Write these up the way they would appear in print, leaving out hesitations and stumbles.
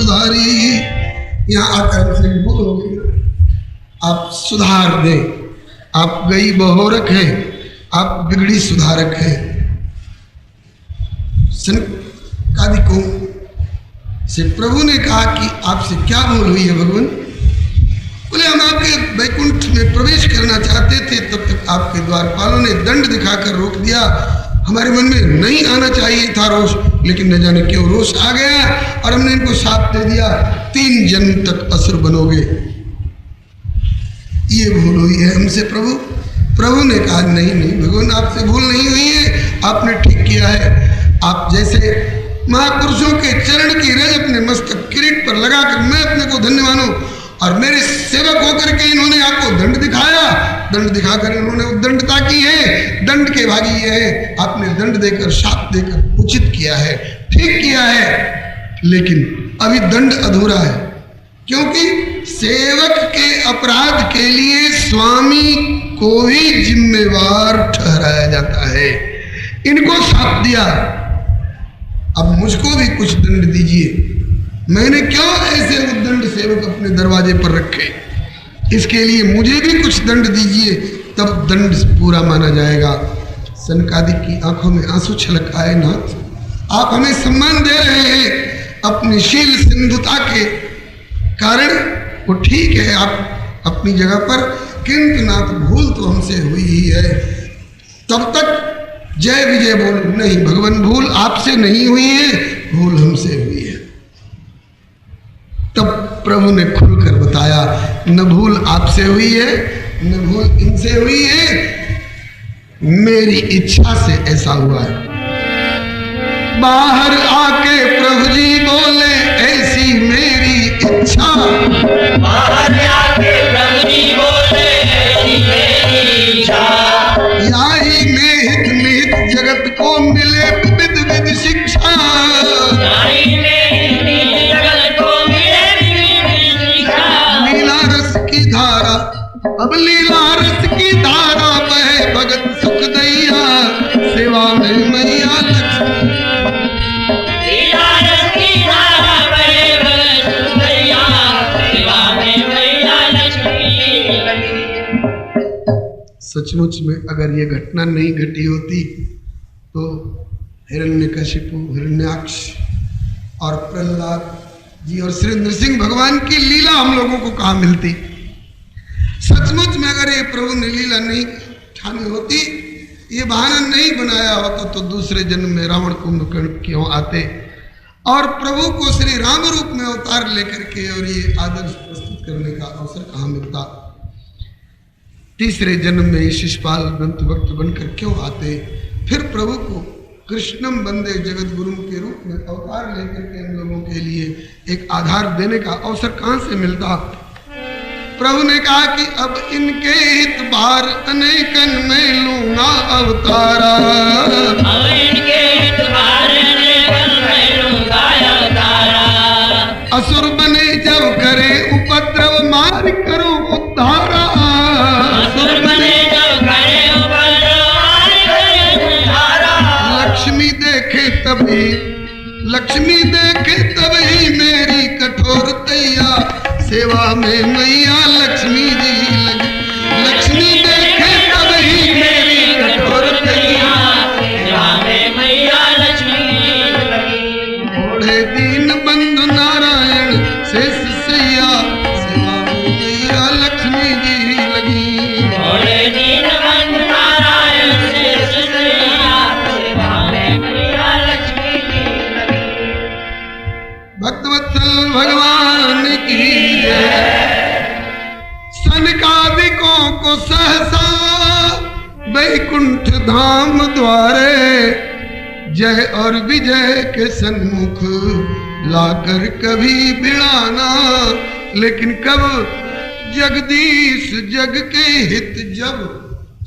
सुधारी। यहाँ आकर हमसे भूल हो गई, आप सुधार दें। आप गई बहोरक है, आप बिगड़ी सुधारक है। सनकादिकों से प्रभु ने कहा कि आपसे क्या भूल हुई है भगवान? बोले हम आपके वैकुंठ में प्रवेश करना चाहते थे, तब तक आपके द्वारपालों ने दंड दिखाकर रोक दिया। हमारे मन में नहीं आना चाहिए था रोष, लेकिन न जाने क्यों रोष आ गया और हमने इनको शाप दे दिया, 3 जन्म तक असुर बनोगे। ये भूल हुई है हमसे प्रभु। प्रभु ने कहा नहीं नहीं भगवान, आपसे भूल नहीं हुई है, आपने ठीक किया है। आप जैसे महापुरुषों के चरण की रज अपने मस्तक किरीट पर लगाकर मैं अपने को धन्य मानूं, और मेरे सेवक होकर के इन्होंने आपको दंड दिखाया, दंड दिखाकर इन्होंने उद्दंडता की है, दंड के भागी ये है। आपने दंड देकर शाप देकर उचित किया है, ठीक किया है, लेकिन अभी दंड अधूरा है, क्योंकि सेवक के अपराध के लिए स्वामी को ही जिम्मेवार ठहराया जाता है। इनको शाप दिया, अब मुझको भी कुछ दंड दीजिए। मैंने क्यों ऐसे उद्दंड सेवक अपने दरवाजे पर रखे? इसके लिए मुझे भी कुछ दंड दीजिए, तब दंड पूरा माना जाएगा। सनकादिक की आंखों में आंसू छलक आए। नाथ, आप हमें सम्मान दे रहे हैं अपनी शील सिंधुता के कारण, वो ठीक है आप अपनी जगह पर, किंतु नाथ भूल तो हमसे हुई ही है। तब तक जय विजय बोल नहीं भगवान, भूल आपसे नहीं हुई है, भूल हमसे हुई है। तब प्रभु ने खुलकर बताया, न भूल आपसे हुई है, न भूल इनसे हुई है, मेरी इच्छा से ऐसा हुआ है। बाहर आके प्रभु जी बोले ऐसी मेरी इच्छा, बाहर आके प्रभु जी बोले ऐसी मेरी इच्छा, याही में हित निहित जगत को मिले विविध विधि शिक्षा, याही में हित निहित जगत को मिले विविध विधि शिक्षा। लीला रस की धारा, अब लीला रस की धारा बहे भगत सुख दैया, सेवा में मैया लक्ष्मी। लीला रस की धारा बहे भगत सुख दैया, सेवा में मैया लक्ष्मी। सचमुच में अगर ये घटना नहीं घटी होती तो हिरण्यकशिपु, हिरण्याक्ष और प्रहलाद जी और श्री नृसिंह भगवान की लीला हम लोगों को कहाँ मिलती? सचमुच में अगर ये प्रभु ने लीला नहीं ठानी होती, ये बहाना नहीं बनाया होता, तो दूसरे जन्म में रावण कुंभकर्ण क्यों आते और प्रभु को श्री राम रूप में अवतार लेकर के और ये आदर्श प्रस्तुत करने का अवसर कहाँ मिलता? तीसरे जन्म में ये शिषपाल ग्रंथ भक्त बनकर क्यों आते? फिर प्रभु को कृष्णम वंदे जगत गुरु के रूप में अवतार लेकर के हम लोगों के लिए एक आधार देने का अवसर कहाँ से मिलता? प्रभु ने कहा कि अब इनके हित बार अनेकन में लूंगा अवतारा, अब इनके हित बार अनेकन में लूंगा अवतारा। असुर बने जब करे उपद्रव मार करो उद्धारा, असुर बने जब करे उपद्रव मार करो उद्धारा। लक्ष्मी देखे तभी, लक्ष्मी देखे तभी मेरी कठोर तैया, सेवा में मैया लक्ष्मी जी लगी। लक्ष्मी देखे तभी मेरी कठोर तैया, सेवा में मैया लक्ष्मी लगी। ओढ़े दीन बंधु नारायण शेष सैया, सेवा में मैया लक्ष्मी जी लगी। ओढ़े दीन बंधु नारायण शेष सैया, सेवा में मैया लक्ष्मी लगी। भक्तवत्सल भगवान की जय। सनकादिकों को सहसा वैकुंठ धाम द्वारे, जय और विजय के सन्मुख लाकर कभी भिड़ाना, लेकिन कब जगदीश जग के हित जब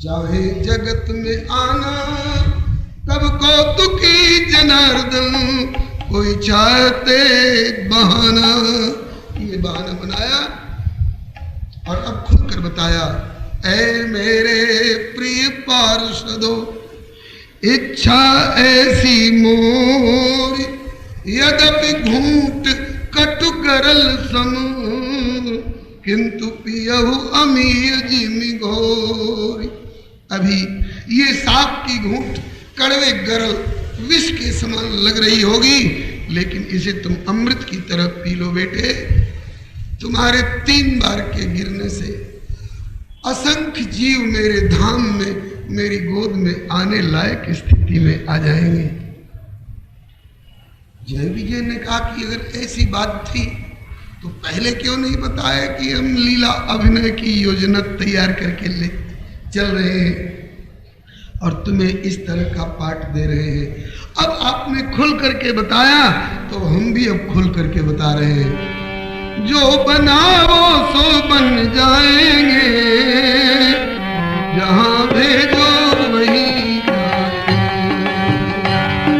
चाहे जगत में आना, तब कौतुकी जनार्दन कोई चाहते बहाना। ये बहाना बनाया और अब खुलकर बताया, ऐ मेरे प्रिय पार्षदों, इच्छा ऐसी मोरी, यद्यपि घूंट कटुक गरल सम किंतु पियहु अमीय जिमि घोरी। अभी ये सांप की घूंट कड़वे गरल विष के समान लग रही होगी, लेकिन इसे तुम अमृत की तरह पी लो बेटे। तुम्हारे 3 बार के गिरने से असंख्य जीव मेरे धाम में, मेरी गोद में आने लायक स्थिति में आ जाएंगे। जय विजय ने कहा कि अगर ऐसी बात थी तो पहले क्यों नहीं बताया कि हम लीला अभिनय की योजना तैयार करके ले चल रहे हैं और तुम्हें इस तरह का पाठ दे रहे हैं। अब आपने खुल करके बताया तो हम भी अब खुल करके बता रहे हैं। जो बनाओ सो बन जाएंगे, जहां भेजो वहीं जाएंगे।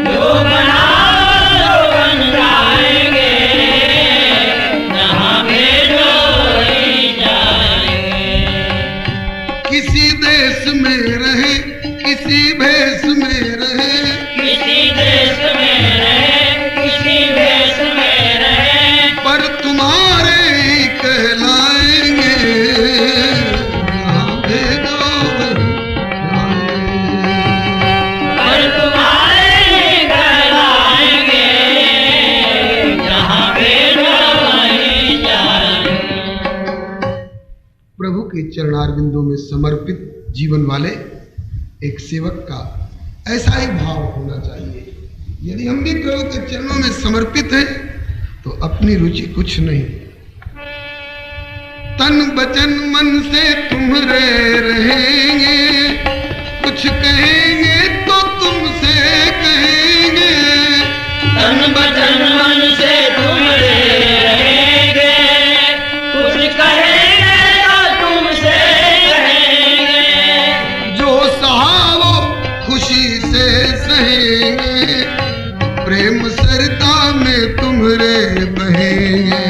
जो बनाओ बन जाएंगे, जहां भेजो वहीं जाएंगे। किसी देश में रहे, किसी भेष में रहे, किसी देश में रहे, किसी भेष में रहे, पर तुम्हारे ही कहलाएंगे। जहाँ भेजो वहीं जाएंगे। पर तुम्हारे ही कहलाएंगे, जहाँ भेजो वहीं जाएंगे। प्रभु के चरणारविंदों में समर्पित जीवन वाले एक सेवक का ऐसा ही भाव होना चाहिए। यदि हम भी प्रभु के चरणों में समर्पित हैं तो अपनी रुचि कुछ नहीं, तन वचन मन से तुम्हारे रहेंगे। कुछ कहेंगे तो तुमसे कहेंगे, तन वचन मन से तुम्हारे रहेंगे। कुछ कहेंगे तो तुमसे कहेंगे। जो सहा वो खुशी से सहेंगे। प्रेम सरता में तुम्हारे बहेंगे।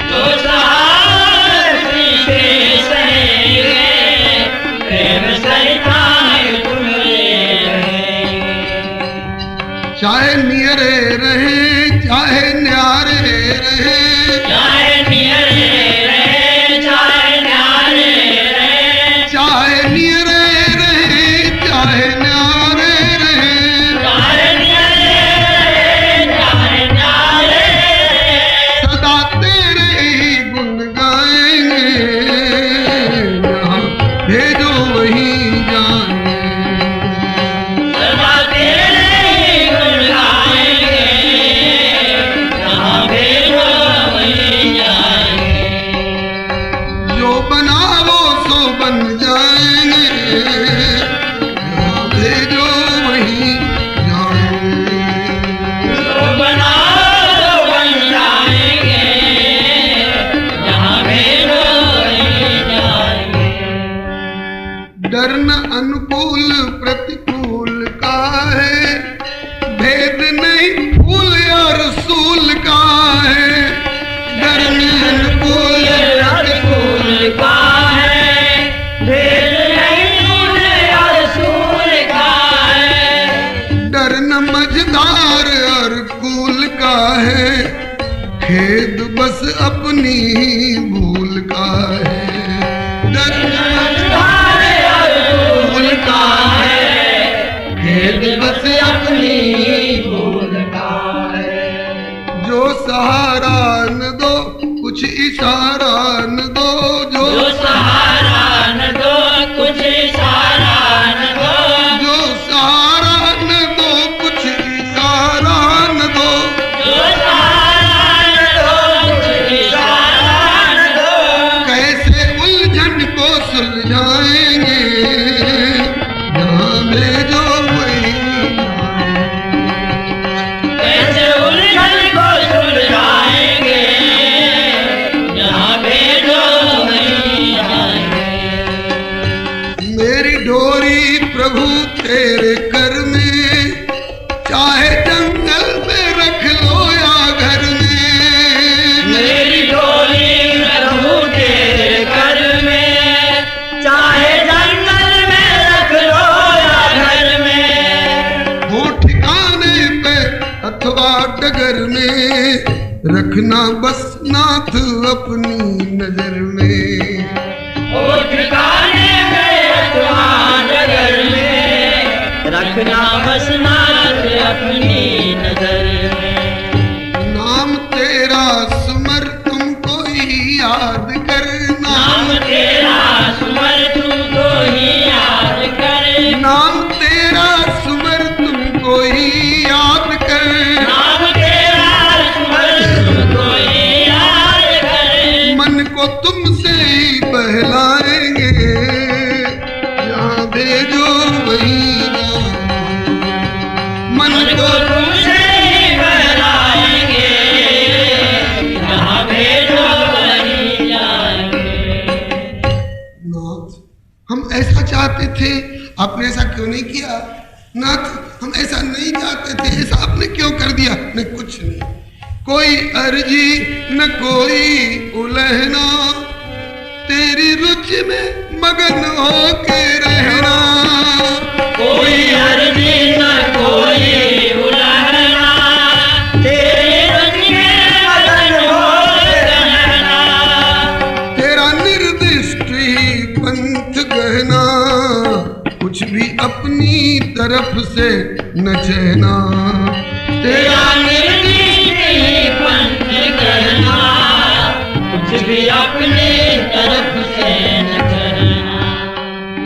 जो सहारे से सहेंगे, प्रेम सरिता में तुम्हारे रहेंगे। चाहे नियरे रहे, चाहे न्यारे रहे, चाहे नियरे रहे, चाहे न्यारे रहे, चाहे नियरे रहे, चाहे न्यारे रहे, चाहे नियरे रहे, चाहे न्यारे रहे, सदा तेरे ही गुण गाएंगे। जहाँ भेजो वहीं जाएंगे। सदा तेरे ही गुण गाएंगे, जहाँ भेजो वहीं जाएंगे। जो बनाओ सो बन जाएंगे। जहाँ भेजो वहीं जाएंगे। जो बनाओ बन जाएंगे, जहाँ भेजो वहीं जाएंगे। डर न अनुकूल प्रतिकूल का है, भेद नहीं फूल और रसूल का है। डर न अनुकूल रसूल का है, भेद नहीं फूल और रसूल का है। डर न मझधार और कूल का है। खेद बस अपनी ही भूल का है। डर न मझधार और फूल का है, खेद बस अपनी ही भूल का है। जो सहारा न दो, कुछ इशारा न दो। जो सहारा न दो, कुछ इशारा न दो। जो सहारा न दो, कुछ इशारा न दो। जो सहारा न दो, कुछ इशारा न दो। कैसे उलझन को सुलझाएंगे। जहाँ भेजो वहीं जाएंगे। कैसे उलझन को सुलझाएंगे, जहाँ भेजो वहीं जाएंगे। मेरी डोरी प्रभु तेरे कर में, चाहे जंगल में रख लो या घर में। मेरी डोली प्रभु तेरे घर में, चाहे जंगल में रख लो या घर में। हो ठिकाने पे अथवा डगर में, रखना बस नाथ अपनी नजर में। ओ ठिकाने में अथवा नगर में, रखना बस नाथ अपनी नजर में। नाम तेरा सुमर तुमको ही याद कर, नाम तेरा सुमर तुमको ही याद कर, नाम तेरा सुमर तुमको ही याद कर, नाम तेरा सुमर तुमको ही याद कर। मन को तुमसे ही बहलाएंगे, जहाँ भेजो वहीं जाएंगे। मन को तुमसे ही बहलाएंगे, जहाँ भेजो वहीं जाएंगे। नाथ हम ऐसा चाहते थे, आपने ऐसा क्यों नहीं किया? नाथ हम ऐसा नहीं चाहते थे, ऐसा आपने क्यों कर दिया? नहीं कुछ नहीं, कोई अर्जी न कोई उलहना, तेरी रुचि में मगन होके रहना। कोई अर्जी न कोई उलहना, तेरी रुचि में मगन होके रहना। तेरा निर्दिष्ट ही पंथ गहना, कुछ भी अपनी तरफ से न चहना। तेरा निर्दिष्ट ही पंथ गहना, कुछ भी अपनी तरफ से न करना।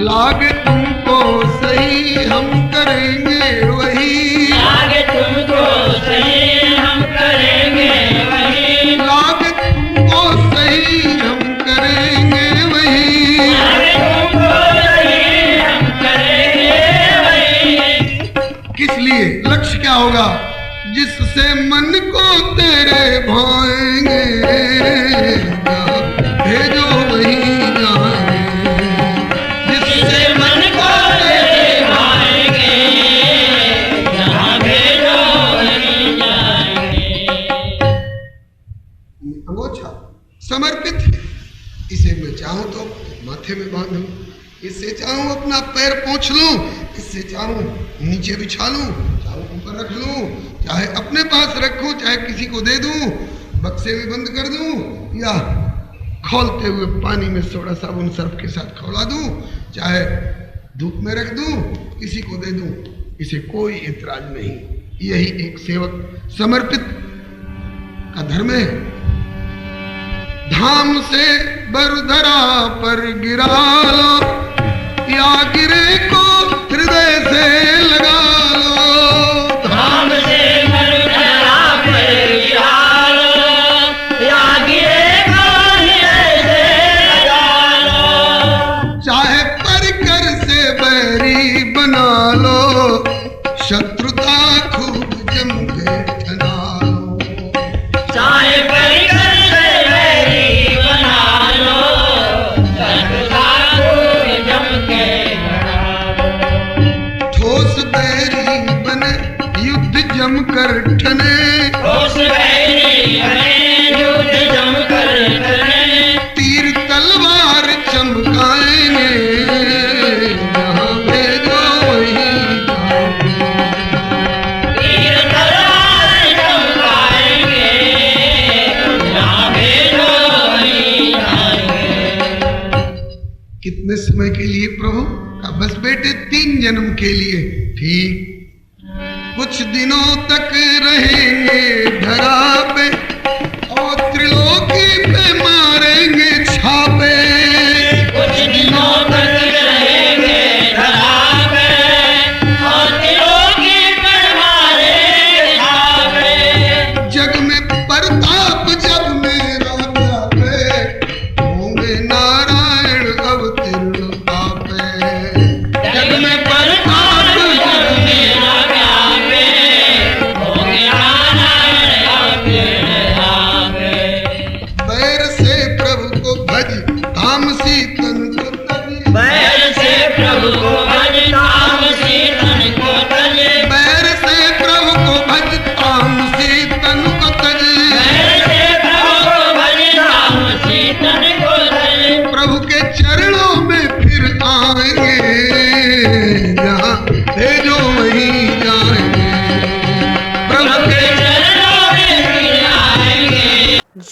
लागे तुमको सही हम करेंगे वही, लागे तुमको सही हम करेंगे वही, लागे तुमको सही हम करेंगे वही। लागे तुमको सही हम करेंगे वही। किस लिए? लक्ष्य क्या होगा? जिससे मन को तेरे भाएंगे, जहाँ भेजो वहीं जाएंगे। जिससे मन को तेरे भाएंगे, जहाँ भेजो वहीं जाएंगे। अंगोछा समर्पित है, इसे मैं चाहूं तो माथे में बांधूं, इससे चाहूं अपना पैर पोंछ लूं, इससे चाहूं नीचे बिछा लूं, चाहूं ऊपर रख लूं, चाहे अपने पास रखूं, चाहे किसी को दे दूं, बक्से में बंद कर दूं, या खोलते हुए पानी में सोडा साबुन सर्फ के साथ खौला दूं, चाहे धूप में रख दूं, किसी को दे दूं, इसे कोई ऐतराज नहीं। यही एक सेवक समर्पित का धर्म है। धाम से बरधरा पर गिरा लो, या गिरे को हृदय से लगा लो। धाम से बरधरा पर गिरा लो, या गिरे को हृदय से लगा लो। चाहे परिकर से बैरी बना लो, शत्रुता खूब जम के ठना लो। चाहे परिकर से बैरी बना लो, शत्रुता खूब जम के ठना लो। ठोस बैरी बने युद्ध जम कर ठने, ठोस बैरी बने युद्ध जम कर ठने। तीर तलवार चमकाएंगे, जहाँ भेजो वहीं जाएंगे। तीर तलवार चमकाएंगे, जहाँ भेजो वहीं जाएंगे। कितने समय के लिए प्रभु? बस बेटे 3 जन्म के लिए। ठीक, कुछ दिनों तक रहेंगे धरा पे, और त्रिलोकी पे मारेंगे छापे। कुछ दिनों तक रहेंगे धरा पे, और त्रिलोकी पर मारेंगे छापे। जग में प्रताप जब मेरा व्यापे, होंगे नारायण अवतीर्ण आपे। जग में प्रताप जब मेरा व्यापे, होंगे नारायण अवतीर्ण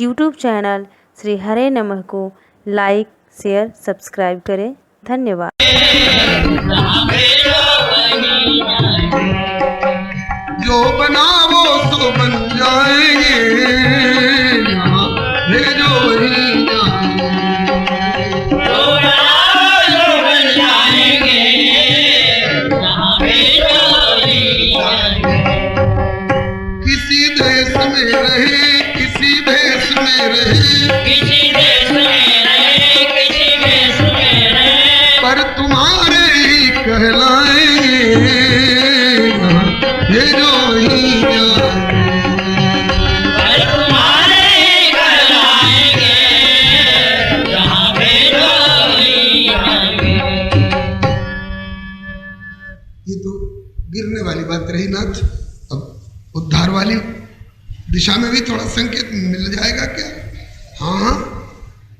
यूट्यूब चैनल श्री हरे नमः को लाइक, शेयर, सब्सक्राइब करें। धन्यवाद। जो बनाओ सो बन जाएंगे, यहाँ भेजो वहीं जाएंगे। जो बनाओ सो बन जाएंगे, यहाँ भेजो वहीं जाएंगे। किसी देश में रहे, किसी भेष में रहे, किसी देश में रहे, किसी भेष में रहे, पर तुम्हारे ही कहलाएंगे, ये जो ही पर तुम्हारे ही कहलाएंगे, जहाँ भेजो वहीं जाएंगे। ये तो गिरने वाली बात रही नाथ। अब उद्धार वाली दिशा में भी थोड़ा संकेत मिल जाएगा क्या? हाँ,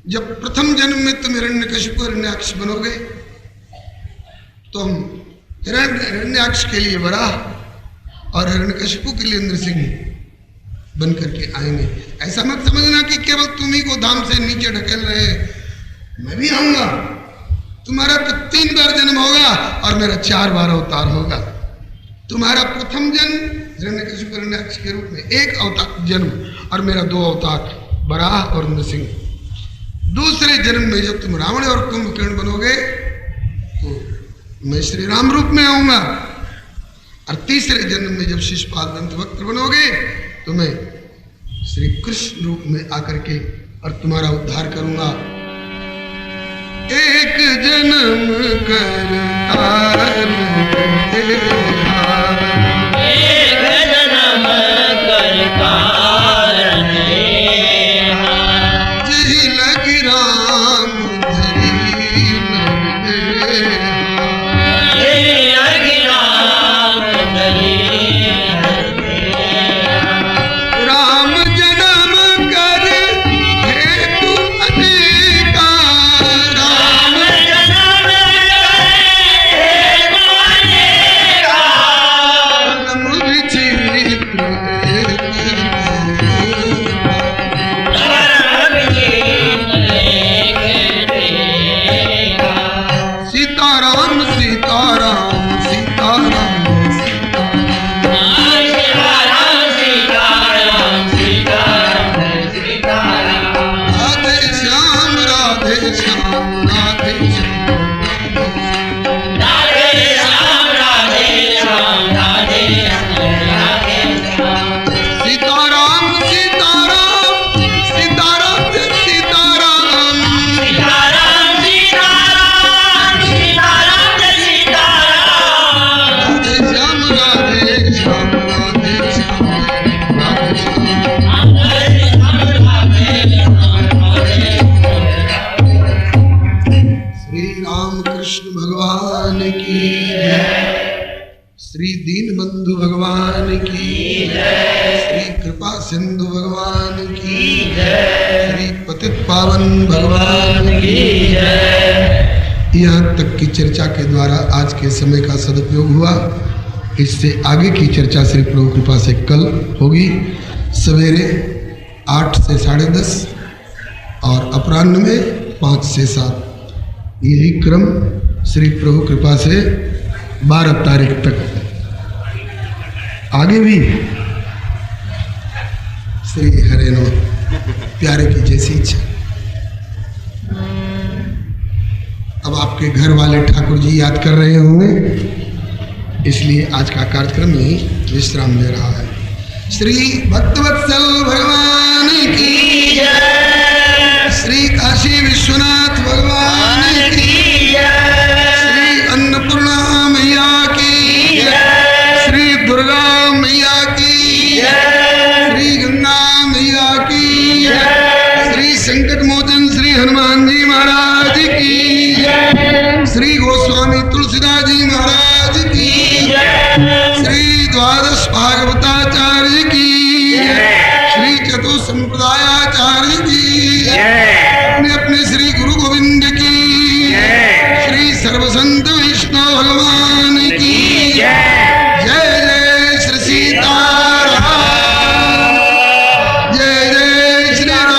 जब प्रथम जन्म में तुम हिरण्यकशिपु हिरण्याक्ष बनोगे तो हम हिरण्याक्ष के लिए वराह और हिरण्यकशिपु के लिए नृसिंह बन करके आएंगे। ऐसा मत समझना कि केवल तुम ही को धाम से नीचे ढकेल रहे, मैं भी आऊंगा। तुम्हारा तो 3 बार जन्म होगा और मेरा 4 बार अवतार होगा। तुम्हारा प्रथम जन्म हिरण्यकशिपु हिरण्याक्ष के रूप में 1 अवतार जन्म और मेरा 2 अवतार वराह और नृसिंह। दूसरे जन्म में जब तुम रावण और कुंभकर्ण बनोगे तो मैं श्री राम रूप में आऊंगा, और तीसरे जन्म में जब शिशुपाल दंतवक्त्र बनोगे तो मैं श्री कृष्ण रूप में आकर के और तुम्हारा उद्धार करूंगा। एक जन्म कर तार एक जन्म कर कारण जी लगी राम धरी राम जन्म कर हेतु अनेका, राम जन्म विचित्र सीताराम सीताराम सीताराम राधे श्याम राधे श्याम राधे सीताराम सीताराम सीताराम सीताराम राधे श्याम राधे श्याम राधे श्याम राधे श्याम। श्री राम कृष्ण भगवान की जय, श्री दीनबंधु भगवान की जय, श्री कृपा सिंधु भगवान की जय, श्री पतित पावन भगवान की जय। यहाँ तक की चर्चा के द्वारा आज के समय का सदुपयोग हुआ। इससे आगे की चर्चा श्री प्रभु कृपा से कल होगी, सवेरे 8 से 10:30 और अपराह्न में 5 से 7। यही क्रम श्री प्रभु कृपा से 12 तारीख तक आगे भी श्री हरे नमः प्यारे की जैसी इच्छा। अब आपके घर वाले ठाकुर जी याद कर रहे होंगे, इसलिए आज का कार्यक्रम ही विश्राम ले रहा है। श्री भक्तवत्सल भगवान की जय, श्री काशी विश्वनाथ भगवान की जय, श्री अन्नपूर्णा मैया की जय, श्री दुर्गा मैया की जय, श्री गंगा मैया की जय, श्री संकट मोचन श्री हनुमान जी महाराज की जय, श्री गोस्वामी तुलसीदास जी महाराज की जय, श्री द्वादश भागवताचार्य की जय, श्री चतुर्थ संप्रदायाचार्य की जय, अपने अपने श्री गुरु गोविंद की जय, श्री सर्वसंत विष्णु भगवान की जय। जय जय श्री सीताराम, जय जय श्री राम।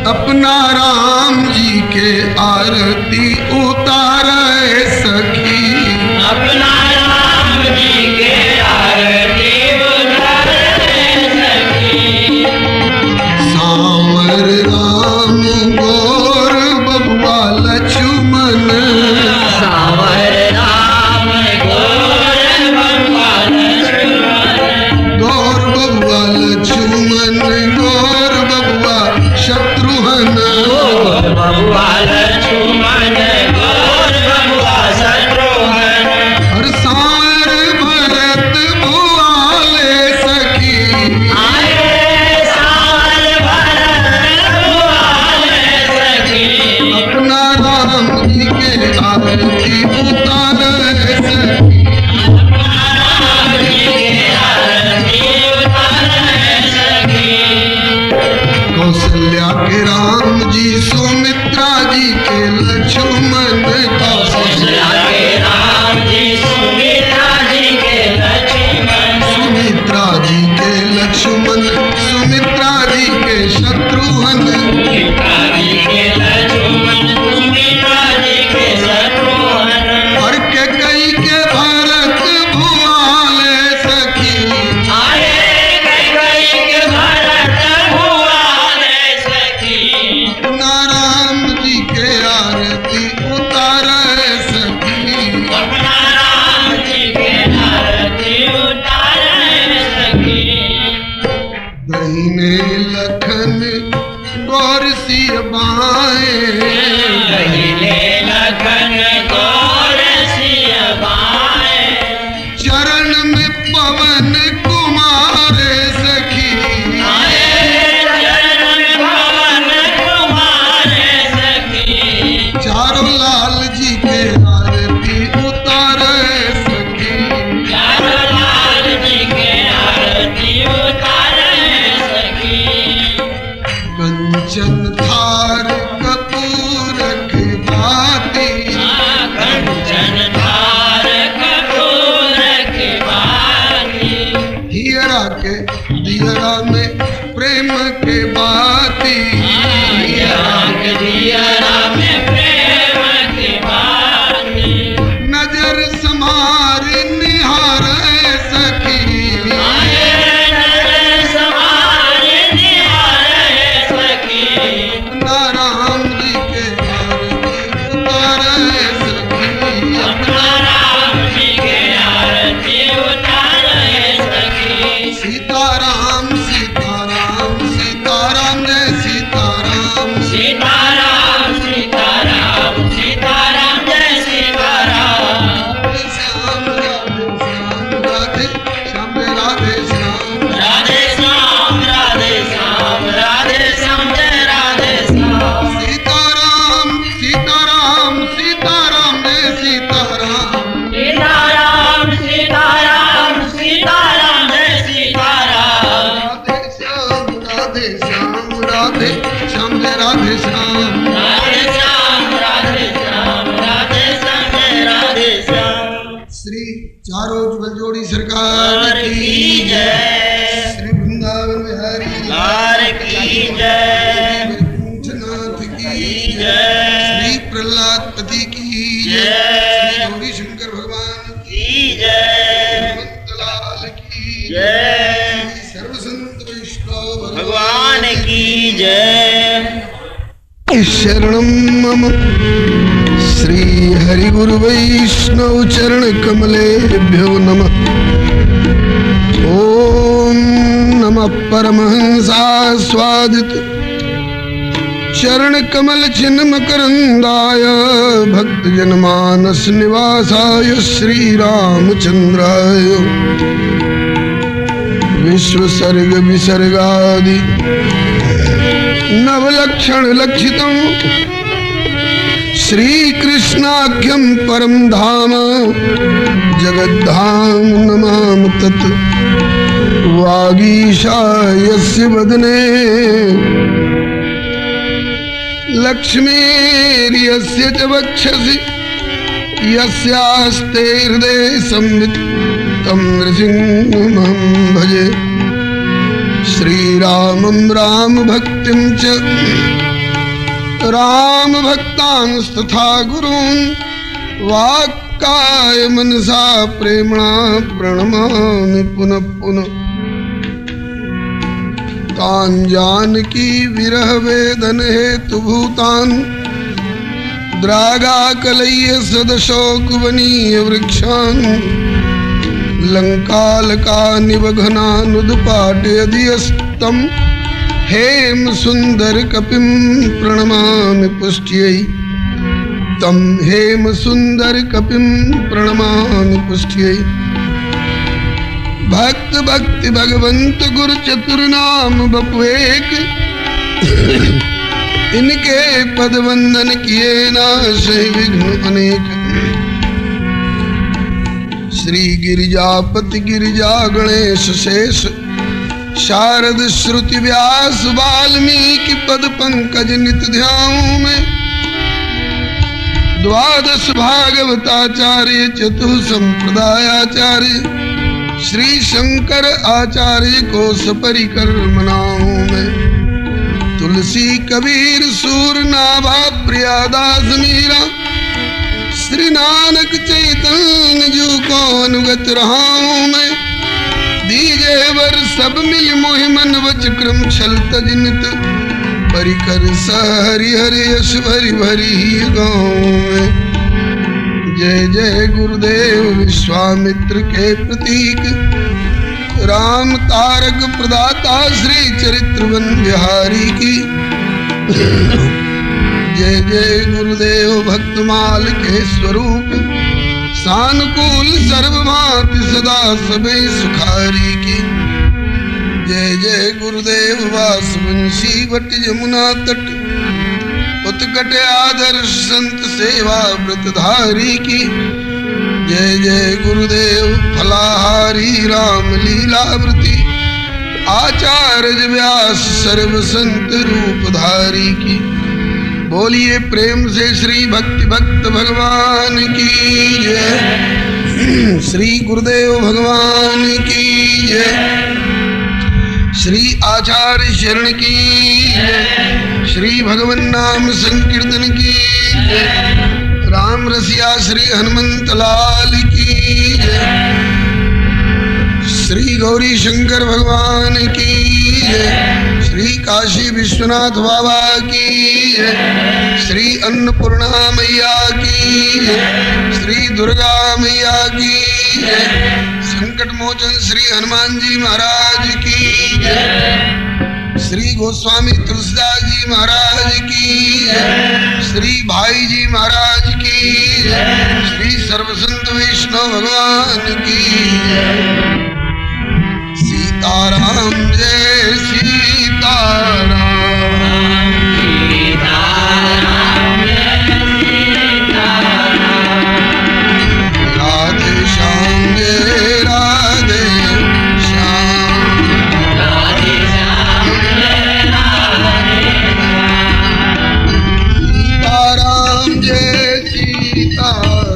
अपना राम जी के आरती उतारे सखी, अपना राम जी के आरती उतारे सखी। सांवर राम गौर बबुआ लक्ष्मण, सांवर राम गौर बबुआ लक्ष्मण, गौर बबुआ लक्ष्मण, गौर बबुआ शत्रुघ्न, गौर बबुआ लक्ष्मण, गौर बबुआ शत्रुघ्न। हर सांवर भरत भुआले सखी, आए सांवर भरत भुआले सखी। अपना राम जी के आरती उतारे सखी, राम जी के आरती उतारे सखी। कौशल्या के राम जी, सुमित्रा जी के लक्ष्मण, कौशल्या के राम जी, सुमित्रा जी के लक्ष्मण, सुमित्रा जी के लक्ष्मण, सुमित्रा जी के शत्रुघ्न, सुमित्रा जी के लक्ष्मण, सुमित्रा जी के शत्रुघ्न। और के कई के भरत भुआले सखी, आए कई के भरत भुआले सखी। अपना राम जी के आरती उतारे सखी, अपना राम जी के आरती उतारे सखी। दहीने लखन गौर सिय बाएं, कहिले लखन गौर सिय बाएं। चरण में पवन कुमारे सखी, आए चरण भवन कुमारे सखी। चारों लाल जी के आरती उतारे सखी, चारों लाल जी के आरती उतारे सखी। कंचन थार कपूर की बाती, कंचन धार कपूर की बाती। हियरा के दियरा में प्रेम के बाती, राग दियरा में प्रेम की बाती। नजर समार निहारे सखी, आए नर समार निहारे सखी। अपना राम जी के आरती उतारे सखी, अपना राम जी के आरती उतारे सखी। सीताराम सीताराम सीताराम जय सीताराम, सीताराम सीताराम सीताराम जय सीताराम। श्याम राधे श्याम राधे श्याम, राधे श्याम राधे श्याम राधे श्याम जय राधे श्याम। सीताराम सीताराम सीताराम जय सीताराम, सीताराम सीताराम सीताराम जय सीताराम। राधे श्याम राधे श्याम जय राधे श्याम, राधे श्याम राधे श्याम राधे श्याम जय राधे श्याम। श्री चारों ज्वल जोड़ी सरकार की जय। श्री वृंदावन बिहारी लाल की जय। नाथ की जय। श्री प्रहलाद पति की जय। श्री गौरी शंकर भगवान की जय। भक्तलाल की जय। श्री सर्व संत वैष्णव भगवान की जय। शरणं मम श्री हरि गुरु वैष्णव चरण कमलेभ्यो नमः। ओम नमः परमहंसास्वादित चरण कमल चिन्ह मकरंदाय भक्त जनमानस निवासाय श्री रामचंद्राय विश्व सर्ग विसर्गादि नवलक्षण लक्षितम् श्रीकृष्णाख्यं परम धाम जगद्धाम नमाम तत् वागीशायस्य वदने लक्ष्मीर्यस्य च वक्षसि यस्यास्ते हृदये संवित् तं नृसिंहमहं भजे श्रीरामं रामभक्तिं च राम भक्तांस्तथा गुरून् वाक्काय मनसा प्रेम्णा प्रणमामि पुनः पुनः। तान् जानकी विरह वेदन हेतु भूतान् द्रागाकलय्य सदशोकवनीय वृक्षान् लङ्कालकानिवघनानुदपाटयधियस्तं हेम सुंदर कपिं प्रणमामि पुष्ट्यै। तं हेम सुंदर कपिं प्रणमामि पुष्ट्यै। भक्त भक्ति भगवंत गुरु चतुर्नाम बपुएक इनके पद वंदन किए नाशे विघ्न अनेक। श्री गिरिजापति गिरिजा गणेश शेष शारद श्रुति व्यास वाल्मीकि पद पंकज नित ध्याऊं मैं। द्वादश भागवताचार्य चतुः संप्रदायाचार्य श्री शंकर आचार्य को सपरिकर मनाऊं मैं। तुलसी कबीर सूर नाभा प्रियादास मीरा श्री नानक चैतन्य जू को अनुगत रहाऊं मैं। दीजे वर सब मिल मोहि मन वच क्रम छल तजनित परिकर सहरि हरि यश भरि भरि गाऊं मैं। जय जय गुरुदेव विश्वामित्र के प्रतीक राम तारक प्रदाता श्री चरित्रवन बिहारी की। जय जय गुरुदेव भक्तमाल के स्वरूप सानुकूल सर्वभांति सदा सबे सुखारी की। जय जय गुरुदेव वासवंशी वट यमुना तट उत्कट आदर्श संत सेवा व्रतधारी की। जय जय गुरुदेव फलाहारी राम लीलावृति आचार्य व्यास सर्व संत रूपधारी की। बोलिए प्रेम से श्री भक्ति भक्त भगवान की जय। श्री गुरुदेव भगवान की जय। श्री आचार्य शरण की जय। श्री भगवन नाम संकीर्तन की जय। राम रसिया श्री हनुमंत लाल की जय। श्री गौरी शंकर भगवान की जय। श्री काशी विश्वनाथ बाबा की जय। श्री अन्नपूर्णा मैया की जय। श्री दुर्गा मैया की जय। संकट मोचन श्री हनुमान जी महाराज की जय। श्री गोस्वामी तुलसीदास जी महाराज की जय। श्री भाई जी महाराज की जय। श्री सर्वसंत वैष्णव भगवान की जय। सीताराम जय सीताराम। राधे श्याम जय राधे श्याम। सीताराम जय सीताराम।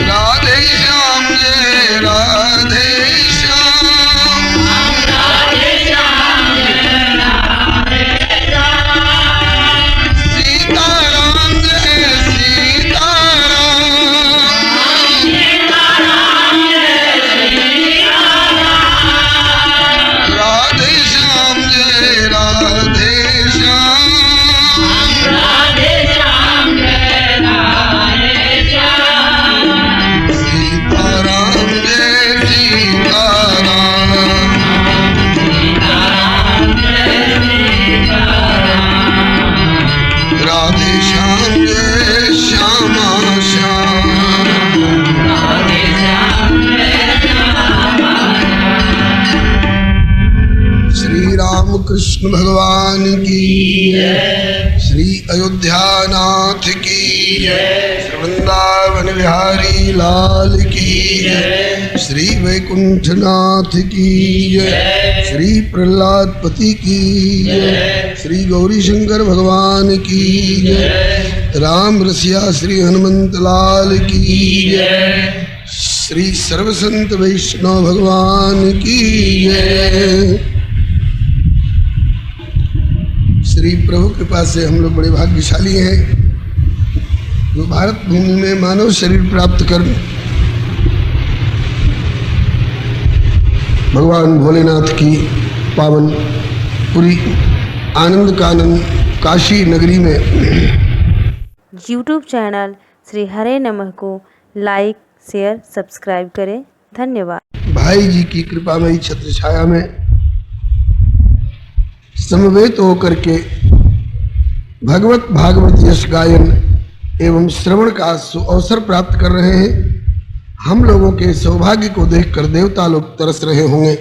राधे श्याम जय राधे श्याम। सीताराम जय सीताराम। राधे श्याम जय राधे श्याम। सीताराम जय सीताराम। राधे श्याम जय श्यामा श्याम। श्री राम कृष्ण भगवान की श्री अयोध्यानाथ की श्री वृंदावन बिहारी लाल की श्री वैकुंठनाथ की श्री प्रहलादपति की श्री गौरी शंकर भगवान की राम रसिया श्री हनुमंत लाल की श्री सर्वसंत वैष्णव भगवान की जय। श्री प्रभु कृपा से हम लोग बड़े भाग्यशाली हैं जो भारत भूमि में मानव शरीर प्राप्त कर भगवान भोलेनाथ की पावन पूरी आनंद कानन काशी नगरी में यूट्यूब चैनल श्री हरे नमः को लाइक शेयर सब्सक्राइब करें। धन्यवाद। भाई जी की कृपामयी छत्र छाया में समवेत होकर के भगवत भागवत यश गायन एवं श्रवण का अवसर प्राप्त कर रहे हैं। हम लोगों के सौभाग्य को देखकर देवता लोग तरस रहे होंगे,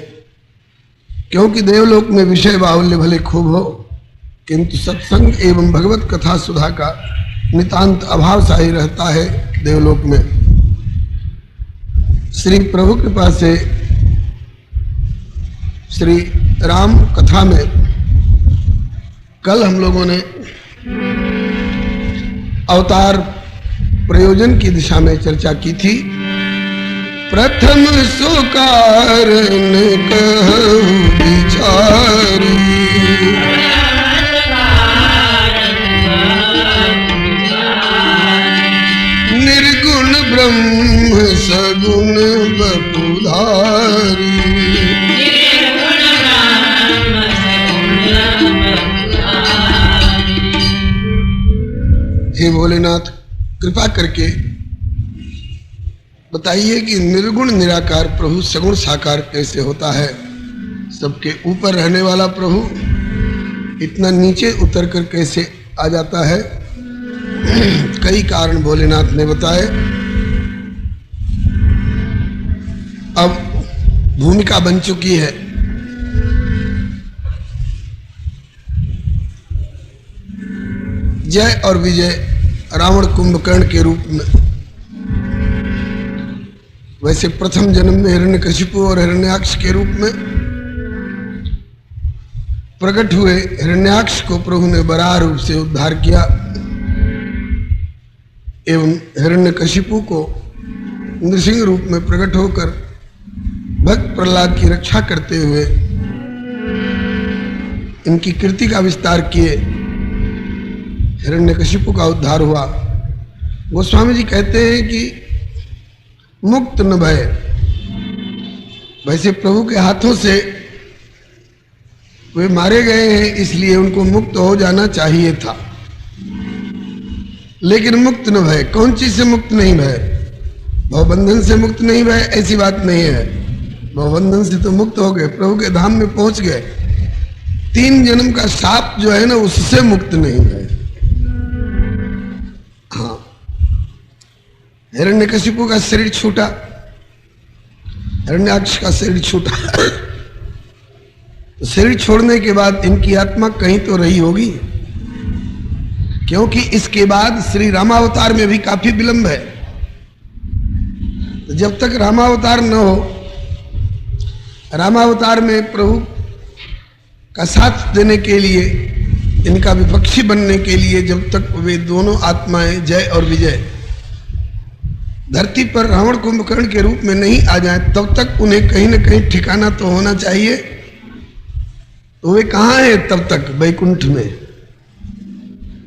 क्योंकि देवलोक में विषय बाहुल्य भले खूब हो, किंतु सत्संग एवं भगवत कथा सुधा का नितांत अभाव सा ही रहता है देवलोक में। श्री प्रभु कृपा से श्री राम कथा में कल हम लोगों ने अवतार प्रयोजन की दिशा में चर्चा की थी। प्रथम सो कारण कहु विचारी, निर्गुण ब्रह्म सगुण बपुधारी। हे भोलेनाथ, कृपा करके बताइए कि निर्गुण निराकार प्रभु सगुण साकार कैसे होता है। सबके ऊपर रहने वाला प्रभु इतना नीचे उतर कर कैसे आ जाता है। कई कारण भोलेनाथ ने बताए। अब भूमिका बन चुकी है। जय और विजय रावण कुंभकर्ण के रूप में। वैसे प्रथम जन्म में हिरण्यकशिपु और हिरण्याक्ष के रूप में प्रकट हुए हिरण्याक्ष को प्रभु ने बराह रूप से उद्धार किया एवं हिरण्यकशिपु को नृसिंह रूप में प्रकट होकर भक्त प्रहलाद की रक्षा करते हुए इनकी कीर्ति का विस्तार किए। हिरण्यकशिपु का उद्धार हुआ। गोस्वामी जी कहते हैं कि मुक्त न भय। वैसे प्रभु के हाथों से वे मारे गए हैं, इसलिए उनको मुक्त हो जाना चाहिए था, लेकिन मुक्त न भय। कौन चीज से मुक्त नहीं भय? भवबंधन से मुक्त नहीं भय, ऐसी बात नहीं है। भवबंधन से तो मुक्त हो गए, प्रभु के धाम में पहुंच गए। 3 जन्म का शाप जो है ना, उससे मुक्त नहीं है। हाँ, हिरण्यकशिपु का शरीर छूटा, हिरण्याक्ष का शरीर छूटा। तो शरीर छोड़ने के बाद इनकी आत्मा कहीं तो रही होगी, क्योंकि इसके बाद श्री रामावतार में भी काफी विलंब है। तो जब तक रामावतार न हो, रामावतार में प्रभु का साथ देने के लिए, इनका विपक्षी बनने के लिए, जब तक वे दोनों आत्माएं जय और विजय धरती पर रावण कुंभकर्ण के रूप में नहीं आ जाए, तब तक उन्हें कहीं न कहीं ठिकाना तो होना चाहिए। तो वे कहाँ हैं तब तक? वैकुंठ में,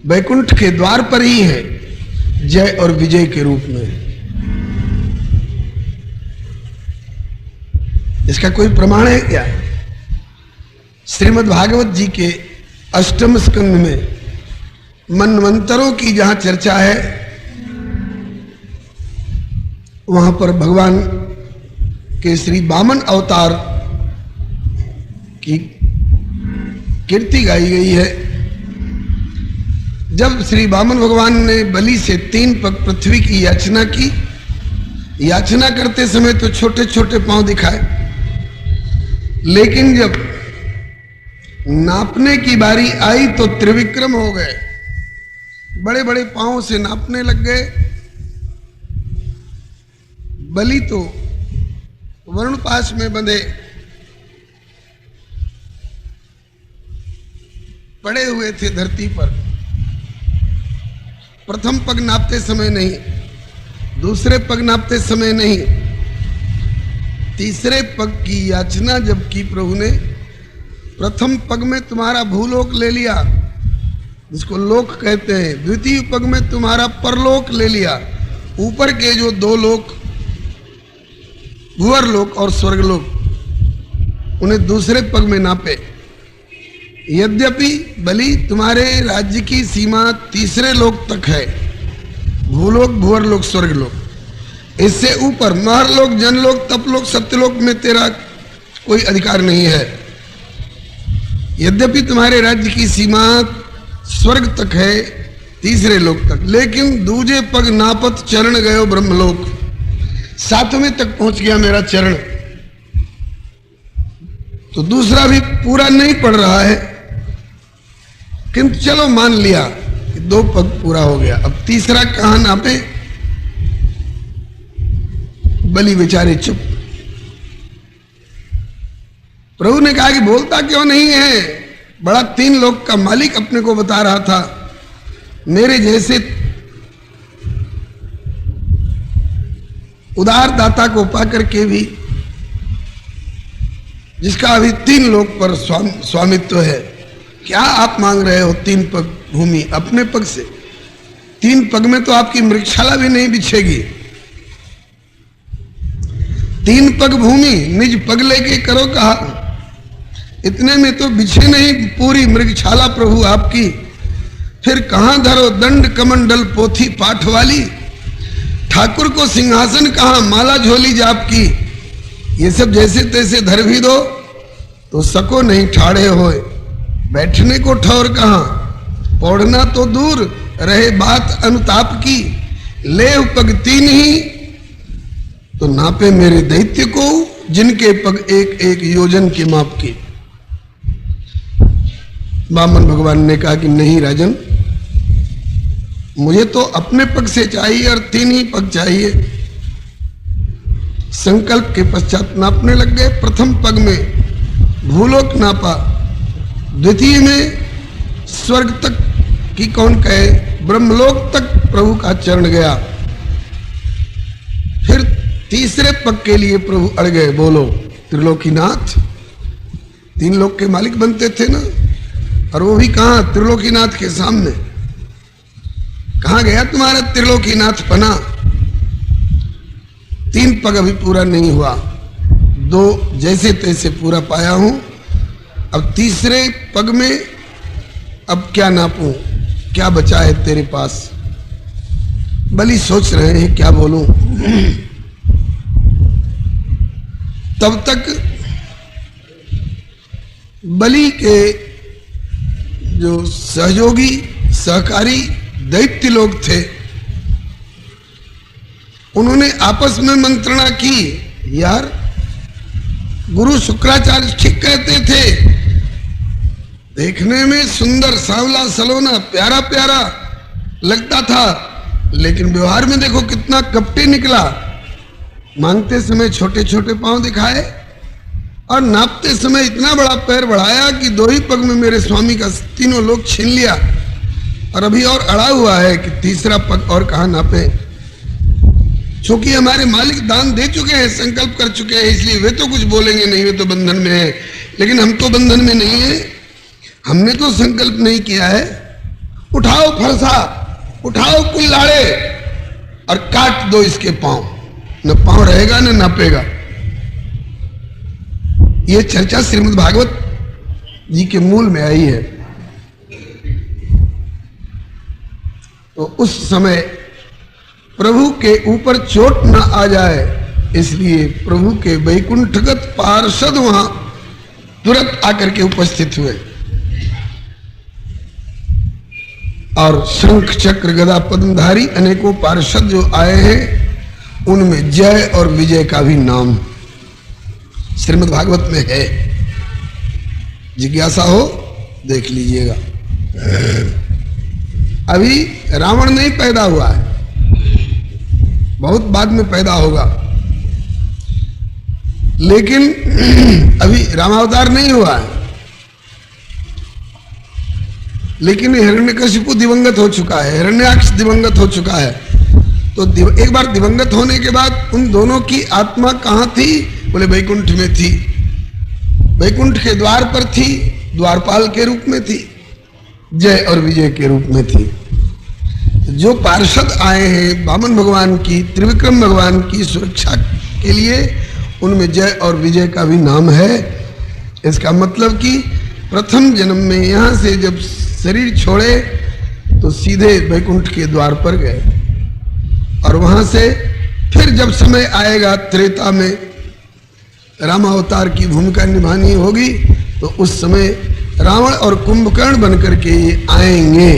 वैकुंठ के द्वार पर ही है, जय और विजय के रूप में। इसका कोई प्रमाण है क्या? श्रीमद् भागवत जी के 8वें स्कंद में मनवंतरों की जहां चर्चा है, वहां पर भगवान के श्री वामन अवतार की कीर्ति गाई गई है। जब श्री वामन भगवान ने बलि से 3 पग पृथ्वी की याचना की, याचना करते समय तो छोटे छोटे पांव दिखाए, लेकिन जब नापने की बारी आई तो त्रिविक्रम हो गए। बड़े बड़े पांव से नापने लग गए। बलि तो वरुण पाश में बंधे पड़े हुए थे धरती पर। प्रथम पग नापते समय नहीं, दूसरे पग नापते समय नहीं, तीसरे पग की याचना जब की प्रभु ने, प्रथम पग में तुम्हारा भूलोक ले लिया जिसको लोक कहते हैं, द्वितीय पग में तुम्हारा परलोक ले लिया, ऊपर के जो दो लोक भूवर लोक और स्वर्गलोक, उन्हें दूसरे पग में नापे। यद्यपि बलि तुम्हारे राज्य की सीमा तीसरे लोक तक है, भूलोक भूवर लोक स्वर्गलोक, इससे ऊपर महरलोक जनलोक तपलोक सत्यलोक में तेरा कोई अधिकार नहीं है। यद्यपि तुम्हारे राज्य की सीमा स्वर्ग तक है, तीसरे लोक तक, लेकिन दूजे पग नापत चरण गयो ब्रह्मलोक, सातवें तक पहुंच गया मेरा चरण। तो दूसरा भी पूरा नहीं पड़ रहा है, किंतु चलो मान लिया कि 2 पग पूरा हो गया, अब तीसरा कहां नापे। बलि बेचारे चुप। प्रभु ने कहा कि बोलता क्यों नहीं है, बड़ा 3 लोक का मालिक अपने को बता रहा था, मेरे जैसे उदार दाता को पाकर के भी, जिसका अभी 3 लोक पर स्वामित्व है, क्या आप मांग रहे हो 3 पग भूमि अपने पग से? 3 पग में तो आपकी मृगशाला भी नहीं बिछेगी। 3 पग भूमि निज पग लेके करो कहा, इतने में तो बिछे नहीं पूरी मृगशाला प्रभु आपकी, फिर कहां धरो दंड कमंडल पोथी पाठ वाली, ठाकुर को सिंहासन कहां माला झोली जाप की, ये सब जैसे तैसे धर भी दो तो सको नहीं ठाड़े होए, बैठने को ठौर कहां, पौड़ना तो दूर रहे बात अनुताप की, ले पग 3 ही तो नापे मेरे दैत्य को, जिनके पग 1-1 योजन के माप की। वामन भगवान ने कहा कि नहीं राजन, मुझे तो अपने पग से चाहिए और 3 ही पग चाहिए। संकल्प के पश्चात नापने लग गए। प्रथम पग में भूलोक नापा, द्वितीय में स्वर्ग तक की कौन कहे, ब्रह्मलोक तक प्रभु का चरण गया। फिर तीसरे पग के लिए प्रभु अड़ गए, बोलो त्रिलोकीनाथ, 3 लोक के मालिक बनते थे ना, और वो भी कहां, त्रिलोकीनाथ के सामने। कहां गया तुम्हारा त्रिलोकीनाथ पना? 3 पग अभी पूरा नहीं हुआ, 2 जैसे तैसे पूरा पाया हूं, अब तीसरे पग में अब क्या नापूं, क्या बचा है तेरे पास? बलि सोच रहे हैं क्या बोलूं। तब तक बलि के जो सहयोगी सहकारी दैत्य लोग थे, उन्होंने आपस में मंत्रणा की, यार गुरु शुक्राचार्य ठीक कहते थे, देखने में सुंदर सांवला सलोना प्यारा प्यारा लगता था, लेकिन व्यवहार में देखो कितना कपटी निकला। मांगते समय छोटे छोटे पांव दिखाए और नापते समय इतना बड़ा पैर बढ़ाया कि 2 ही पग में मेरे स्वामी का 3 लोग छीन लिया, और अभी और अड़ा हुआ है कि तीसरा पग और कहां नापे। क्योंकि हमारे मालिक दान दे चुके हैं, संकल्प कर चुके हैं, इसलिए वे तो कुछ बोलेंगे नहीं, वे तो बंधन में है, लेकिन हम तो बंधन में नहीं है, हमने तो संकल्प नहीं किया है। उठाओ फरसा, उठाओ कुल्हाड़े और काट दो इसके पांव, न पांव रहेगा न नापेगा। ये चर्चा श्रीमद् भागवत जी के मूल में आई है। तो उस समय प्रभु के ऊपर चोट न आ जाए, इसलिए प्रभु के वैकुंठगत पार्षद वहां तुरंत आकर के उपस्थित हुए, और शंख चक्र गदा पद्मधारी अनेकों पार्षद जो आए हैं, उनमें जय और विजय का भी नाम श्रीमद् भागवत में है। जिज्ञासा हो देख लीजिएगा। अभी रावण नहीं पैदा हुआ है, बहुत बाद में पैदा होगा, लेकिन अभी रामावतार नहीं हुआ है। लेकिन हिरण्यकशिपु दिवंगत हो चुका है, हिरण्याक्ष दिवंगत हो चुका है। तो एक बार दिवंगत होने के बाद उन दोनों की आत्मा कहां थी? बोले वैकुंठ में थी, वैकुंठ के द्वार पर थी, द्वारपाल के रूप में थी, जय और विजय के रूप में थी। जो पार्षद आए हैं वामन भगवान की, त्रिविक्रम भगवान की सुरक्षा के लिए, उनमें जय और विजय का भी नाम है। इसका मतलब कि प्रथम जन्म में यहाँ से जब शरीर छोड़े तो सीधे वैकुंठ के द्वार पर गए, और वहां से फिर जब समय आएगा त्रेता में रामावतार की भूमिका निभानी होगी, तो उस समय रावण और कुंभकर्ण बनकर के ये आएंगे।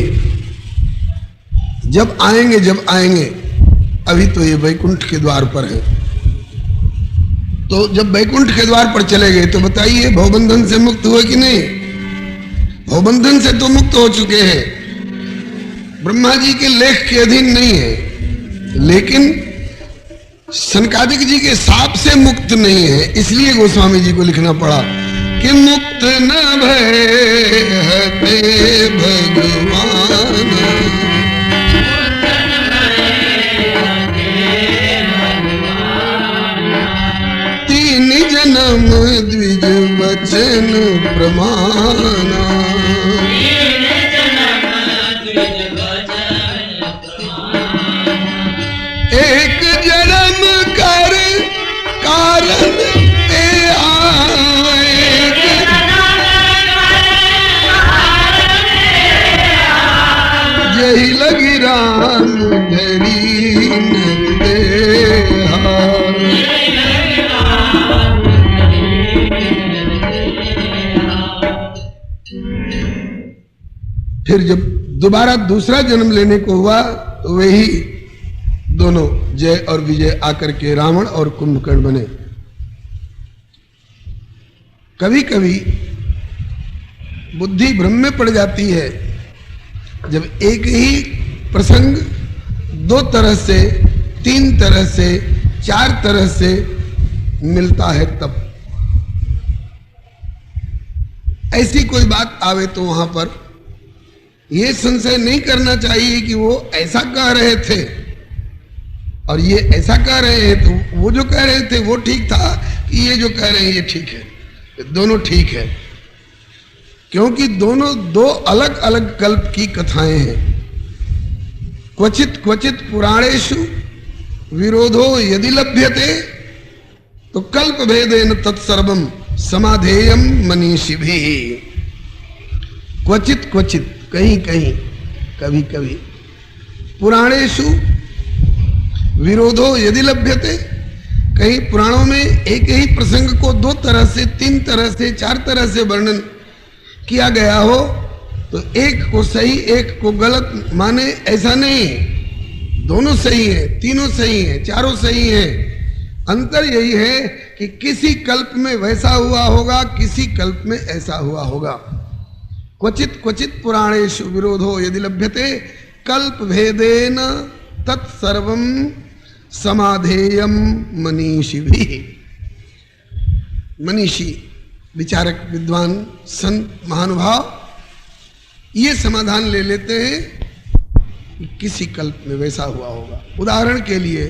जब आएंगे, अभी तो ये वैकुंठ के द्वार पर है। तो जब वैकुंठ के द्वार पर चले गए तो बताइए भवबंधन से मुक्त हुए कि नहीं? भवबंधन से तो मुक्त हो चुके हैं, ब्रह्मा जी के लेख के अधीन नहीं है, लेकिन सनकादिक जी के शाप से मुक्त नहीं है। इसलिए गोस्वामी जी को लिखना पड़ा कि मुक्त न भय भगवान, तीन जन्म द्विज वचन प्रमाना। एक जन्म कर कारण पे आए, यही लगी राम धरी नंदेहा। फिर जब दोबारा दूसरा जन्म लेने को हुआ तो वही दोनों जय और विजय आकर के रावण और कुंभकर्ण बने। कभी कभी बुद्धि भ्रम में पड़ जाती है, जब एक ही प्रसंग दो तरह से, तीन तरह से, चार तरह से मिलता है। तब ऐसी कोई बात आवे तो वहां पर यह संशय नहीं करना चाहिए कि वो ऐसा कह रहे थे और ये ऐसा कह रहे हैं, तो वो जो कह रहे थे वो ठीक था कि ये जो कह रहे हैं ये ठीक है। दोनों ठीक है, क्योंकि दोनों दो अलग अलग कल्प की कथाएं हैं। क्वचित क्वचित पुराणेषु विरोधो यदि लभ्यते तो कल्प भेदेन तत्सर्वम समाधेयम मनीषिभिः। क्वचित क्वचित, कहीं कहीं, कभी कभी, पुराणेषु विरोधो यदि लभ्यते, कहीं पुराणों में एक ही प्रसंग को दो तरह से, तीन तरह से, चार तरह से वर्णन किया गया हो तो एक को सही एक को गलत माने, ऐसा नहीं। दोनों सही है, तीनों सही है, चारों सही है। अंतर यही है कि किसी कल्प में वैसा हुआ होगा, किसी कल्प में ऐसा हुआ होगा। क्वचित क्वचित पुराणेषु विरोधो यदि लभ्यते कल्प भेदेन तत्सर्वम समाधेयम मनीषिभिः। मनीषी, विचारक, विद्वान, संत, महानुभाव ये समाधान ले लेते हैं कि किसी कल्प में वैसा हुआ होगा। उदाहरण के लिए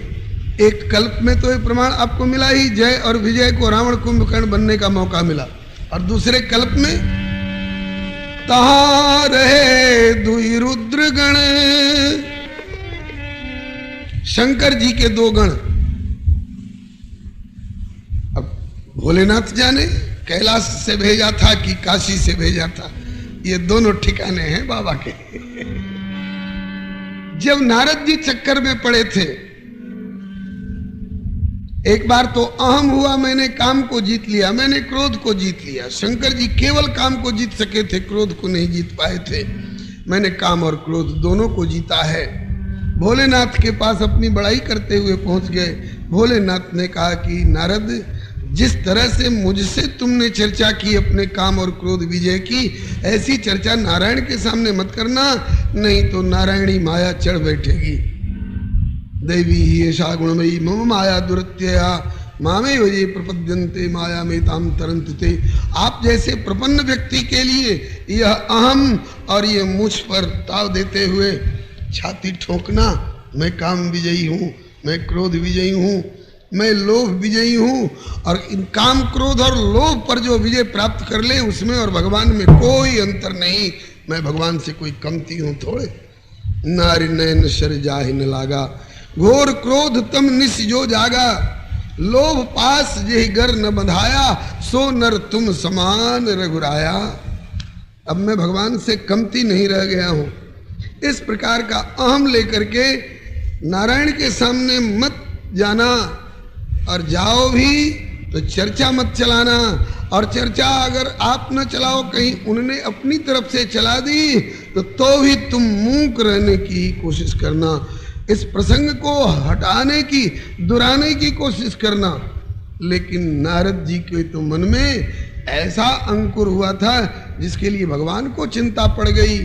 एक कल्प में तो ये प्रमाण आपको मिला ही, जय और विजय को रावण कुंभकर्ण बनने का मौका मिला, और दूसरे कल्प में तहां रहे दुई रुद्र गण, शंकर जी के दो गण। अब भोलेनाथ जाने कैलाश से भेजा था कि काशी से भेजा था, ये दोनों ठिकाने हैं बाबा के। जब नारद जी चक्कर में पड़े थे, एक बार तो अहम हुआ, मैंने काम को जीत लिया, मैंने क्रोध को जीत लिया। शंकर जी केवल काम को जीत सके थे, क्रोध को नहीं जीत पाए थे। मैंने काम और क्रोध दोनों को जीता है। भोलेनाथ के पास अपनी बड़ाई करते हुए पहुंच गए। भोलेनाथ ने कहा कि नारद, जिस तरह से मुझसे तुमने चर्चा की अपने काम और क्रोध विजय की, ऐसी चर्चा नारायण के सामने मत करना, नहीं तो नारायणी माया चढ़ बैठेगी। देवी ही ऐसा गुणमयी मम माया दुरत्यया मामे वजे प्रपद्यन्ते माया में ताम तरंतते। आप जैसे प्रपन्न व्यक्ति के लिए यह अहम और ये मुझ पर ताव देते हुए छाती ठोकना, मैं काम विजयी हूँ, मैं क्रोध विजयी हूँ, मैं लोभ विजयी हूं और इन काम क्रोध और लोभ पर जो विजय प्राप्त कर ले उसमें और भगवान में कोई अंतर नहीं। मैं भगवान से कोई कमती हूं थोड़े। नारी नयन शर जाहि न लागा, घोर क्रोध तम निस जो जागा, लोभ पास जेहि गर न बंधाया, सो नर तुम समान रघुराया। अब मैं भगवान से कमती नहीं रह गया हूं। इस प्रकार का अहम लेकर के नारायण के सामने मत जाना, और जाओ भी तो चर्चा मत चलाना। और चर्चा अगर आप न चलाओ, कहीं उन्होंने अपनी तरफ से चला दी तो भी तुम मूक रहने की कोशिश करना, इस प्रसंग को हटाने की, दुराने की कोशिश करना। लेकिन नारद जी के तो मन में ऐसा अंकुर हुआ था जिसके लिए भगवान को चिंता पड़ गई।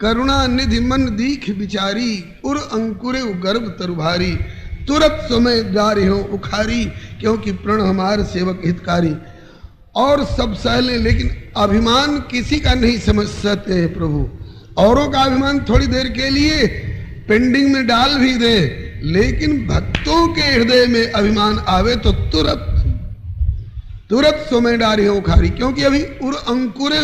करुणा निधि मन दीख बिचारी, उर अंकुरे गर्भ तरुभारी, तुरत समय डारे हो उखारी, क्योंकि प्रण हमार सेवक हितकारी। और सब सह लें, लेकिन अभिमान किसी का नहीं समझ सकते हैं प्रभु। औरों का अभिमान थोड़ी देर के लिए पेंडिंग में डाल भी दे, लेकिन भक्तों के हृदय में अभिमान आवे तो तुरंत समय डारे हो उखारी, क्योंकि अभी उर अंकुरे,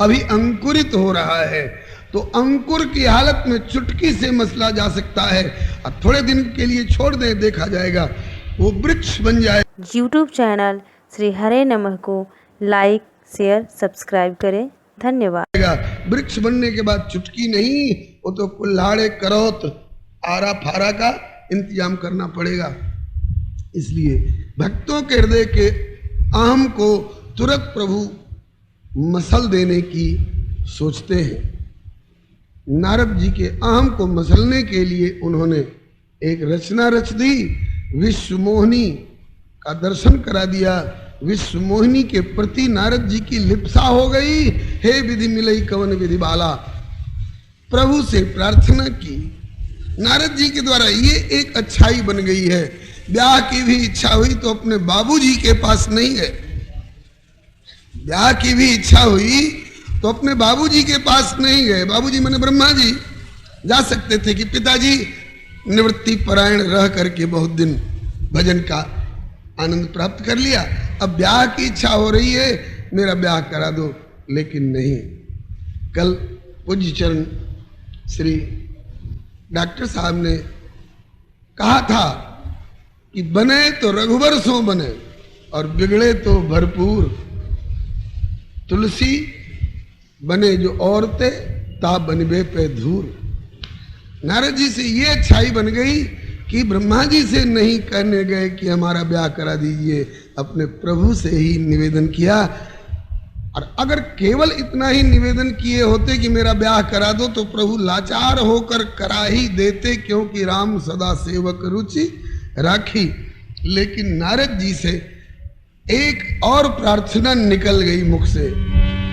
अभी अंकुरित हो रहा है। तो अंकुर की हालत में चुटकी से मसला जा सकता है। अब थोड़े दिन के लिए छोड़ दें, देखा जाएगा वो वृक्ष बन जाए। यूट्यूब चैनल श्री हरे नमः को लाइक शेयर सब्सक्राइब करें। धन्यवाद। वृक्ष बनने के बाद चुटकी नहीं, वो तो कुल्हाड़े करौत आरा फारा का इंतजाम करना पड़ेगा। इसलिए भक्तों के हृदय के अहम को तुरंत प्रभु मसल देने की सोचते हैं। नारद जी के अहम को मसलने के लिए उन्होंने एक रचना रच दी, विश्व मोहिनी का दर्शन करा दिया। विश्व मोहिनी के प्रति नारद जी की लिप्सा हो गई। हे विधि मिलई कवन विधि बाला, प्रभु से प्रार्थना की। नारद जी के द्वारा ये एक अच्छाई बन गई है। ब्याह की भी इच्छा हुई तो अपने बाबूजी के पास नहीं गए। ब्याह की भी इच्छा हुई तो अपने बाबूजी के पास नहीं गए। बाबूजी माने ब्रह्मा जी। जा सकते थे कि पिताजी निवृत्ति परायण रह करके बहुत दिन भजन का आनंद प्राप्त कर लिया, अब ब्याह की इच्छा हो रही है, मेरा ब्याह करा दो। लेकिन नहीं। कल पूज्य चरण श्री डॉक्टर साहब ने कहा था कि बने तो रघुवर सो बने और बिगड़े तो भरपूर। तुलसी बने जो औरतें, ता बनबे पे धूर। नारद जी से ये अच्छाई बन गई कि ब्रह्मा जी से नहीं कहने गए कि हमारा ब्याह करा दीजिए, अपने प्रभु से ही निवेदन किया। और अगर केवल इतना ही निवेदन किए होते कि मेरा ब्याह करा दो, तो प्रभु लाचार होकर करा ही देते, क्योंकि राम सदा सेवक रुचि राखी। लेकिन नारद जी से एक और प्रार्थना निकल गई मुख से,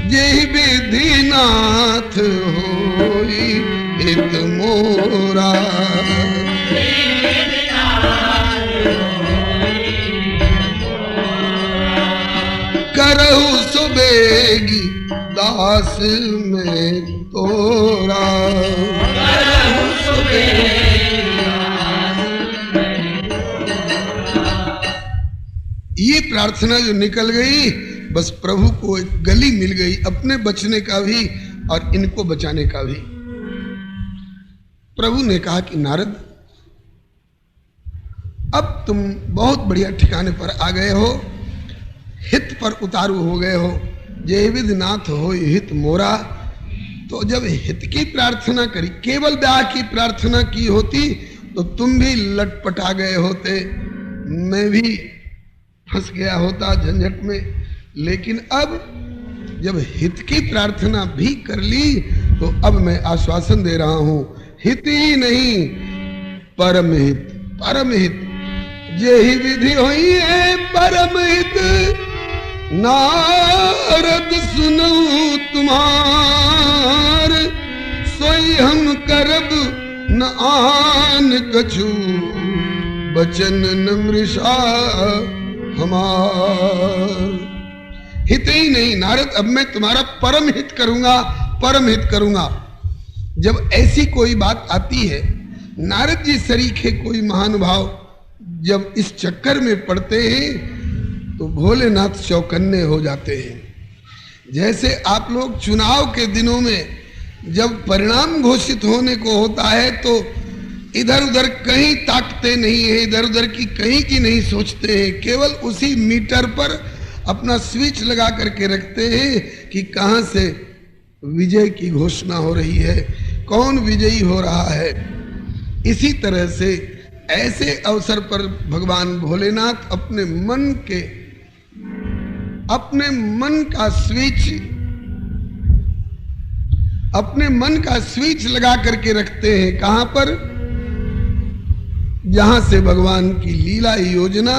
जेहि विधिनाथ होई हित मोरा, करहु सुबेगी दास में तोरा। ये प्रार्थना जो निकल गई, बस प्रभु को एक गली मिल गई, अपने बचने का भी और इनको बचाने का भी। प्रभु ने कहा कि नारद, अब तुम बहुत बढ़िया ठिकाने पर आ गए हो, हित पर उतारू हो गए हो। जय विधिनाथ हो हित मोरा। तो जब हित की प्रार्थना करी, केवल ब्याह की प्रार्थना की होती तो तुम भी लटपटा गए होते, मैं भी फंस गया होता झंझट में। लेकिन अब जब हित की प्रार्थना भी कर ली तो अब मैं आश्वासन दे रहा हूं, हित ही नहीं परम हित, परम हित। यही विधि हुई है परम हित, नारद सुनो तुम्हार, सोई हम करब न आन कछु, बचन न मृषा हमार। हित ही नहीं नारद, अब मैं तुम्हारा परम हित करूंगा, परम हित करूंगा। जब ऐसी कोई बात आती है, नारद जी सरीखे कोई महानुभाव जब इस चक्कर में पड़ते हैं तो भोलेनाथ चौकन्ने हो जाते हैं। जैसे आप लोग चुनाव के दिनों में जब परिणाम घोषित होने को होता है तो इधर उधर कहीं ताकते नहीं है, इधर उधर की कहीं की नहीं सोचते हैं, केवल उसी मीटर पर अपना स्विच लगा करके रखते हैं कि कहां से विजय की घोषणा हो रही है, कौन विजयी हो रहा है। इसी तरह से ऐसे अवसर पर भगवान भोलेनाथ अपने मन का स्विच लगा करके रखते हैं। कहां पर? जहां से भगवान की लीला योजना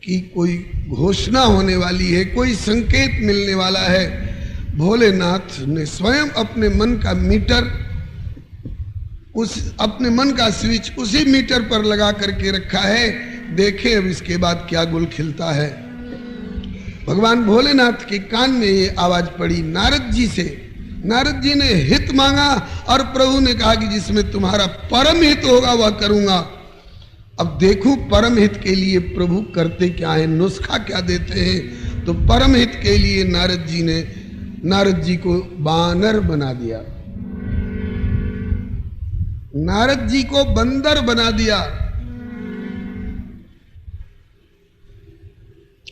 की कोई घोषणा होने वाली है, कोई संकेत मिलने वाला है। भोलेनाथ ने स्वयं अपने मन का मीटर, अपने मन का स्विच उसी मीटर पर लगा करके रखा है। देखे अब इसके बाद क्या गुल खिलता है। भगवान भोलेनाथ के कान में ये आवाज पड़ी नारद जी से। नारद जी ने हित मांगा और प्रभु ने कहा कि जिसमें तुम्हारा परम हित होगा वह करूंगा। अब देखूं परम हित के लिए प्रभु करते क्या है, नुस्खा क्या देते हैं। तो परम हित के लिए नारद जी को बानर बना दिया, नारद जी को बंदर बना दिया।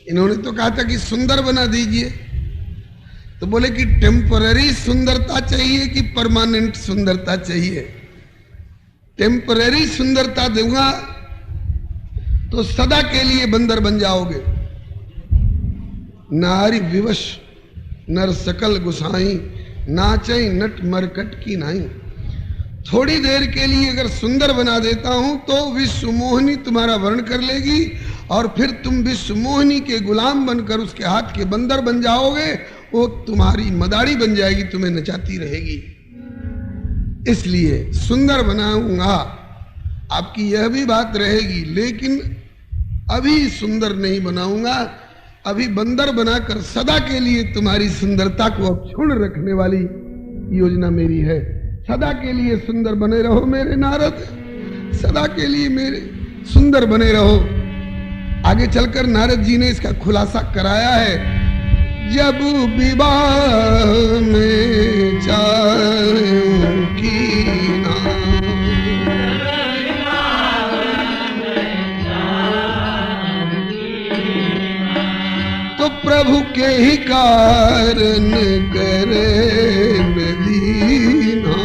इन्होंने तो कहा था कि सुंदर बना दीजिए, तो बोले कि टेम्पररी सुंदरता चाहिए कि परमानेंट सुंदरता चाहिए। टेम्पररी सुंदरता दूंगा तो सदा के लिए बंदर बन जाओगे। नारी विवश नर सकल गुसाई, नाचई नट मरकट की नाई। थोड़ी देर के लिए अगर सुंदर बना देता हूं तो विश्व मोहिनी तुम्हारा वर्ण कर लेगी और फिर तुम विश्व मोहिनी के गुलाम बनकर उसके हाथ के बंदर बन जाओगे। वो तुम्हारी मदारी बन जाएगी, तुम्हें नचाती रहेगी। इसलिए सुंदर बनाऊंगा, आपकी यह भी बात रहेगी, लेकिन अभी सुंदर नहीं बनाऊंगा। अभी बंदर बनाकर सदा के लिए तुम्हारी सुंदरता को अक्षुण्ण रखने वाली योजना मेरी है। सदा के लिए सुंदर बने रहो मेरे नारद, सदा के लिए मेरे सुंदर बने रहो। आगे चलकर नारद जी ने इसका खुलासा कराया है। जब विवाह में चाहूं की ना, तो प्रभु के ही कारण करे दीना।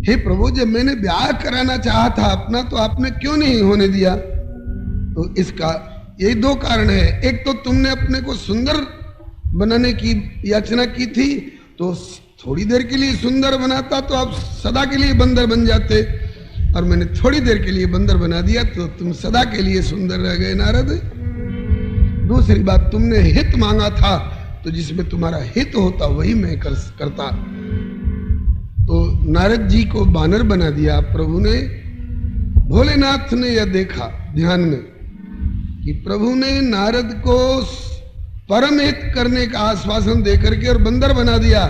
हे प्रभु, जब मैंने ब्याह कराना चाहा था अपना तो आपने क्यों नहीं होने दिया? तो इसका यही दो कारण है। एक तो तुमने अपने को सुंदर बनाने की याचना की थी, तो थोड़ी देर के लिए सुंदर बनाता तो आप सदा के लिए बंदर बन जाते, और मैंने थोड़ी देर के लिए बंदर बना दिया तो तुम सदा के लिए सुंदर रह गए नारद। दूसरी बात, तुमने हित मांगा था, तो जिसमें तुम्हारा हित होता वही मैं करता। तो नारद जी को बानर बना दिया प्रभु ने। भोलेनाथ ने यह देखा ध्यान में कि प्रभु ने नारद को परम हित करने का आश्वासन देकर के और बंदर बना दिया।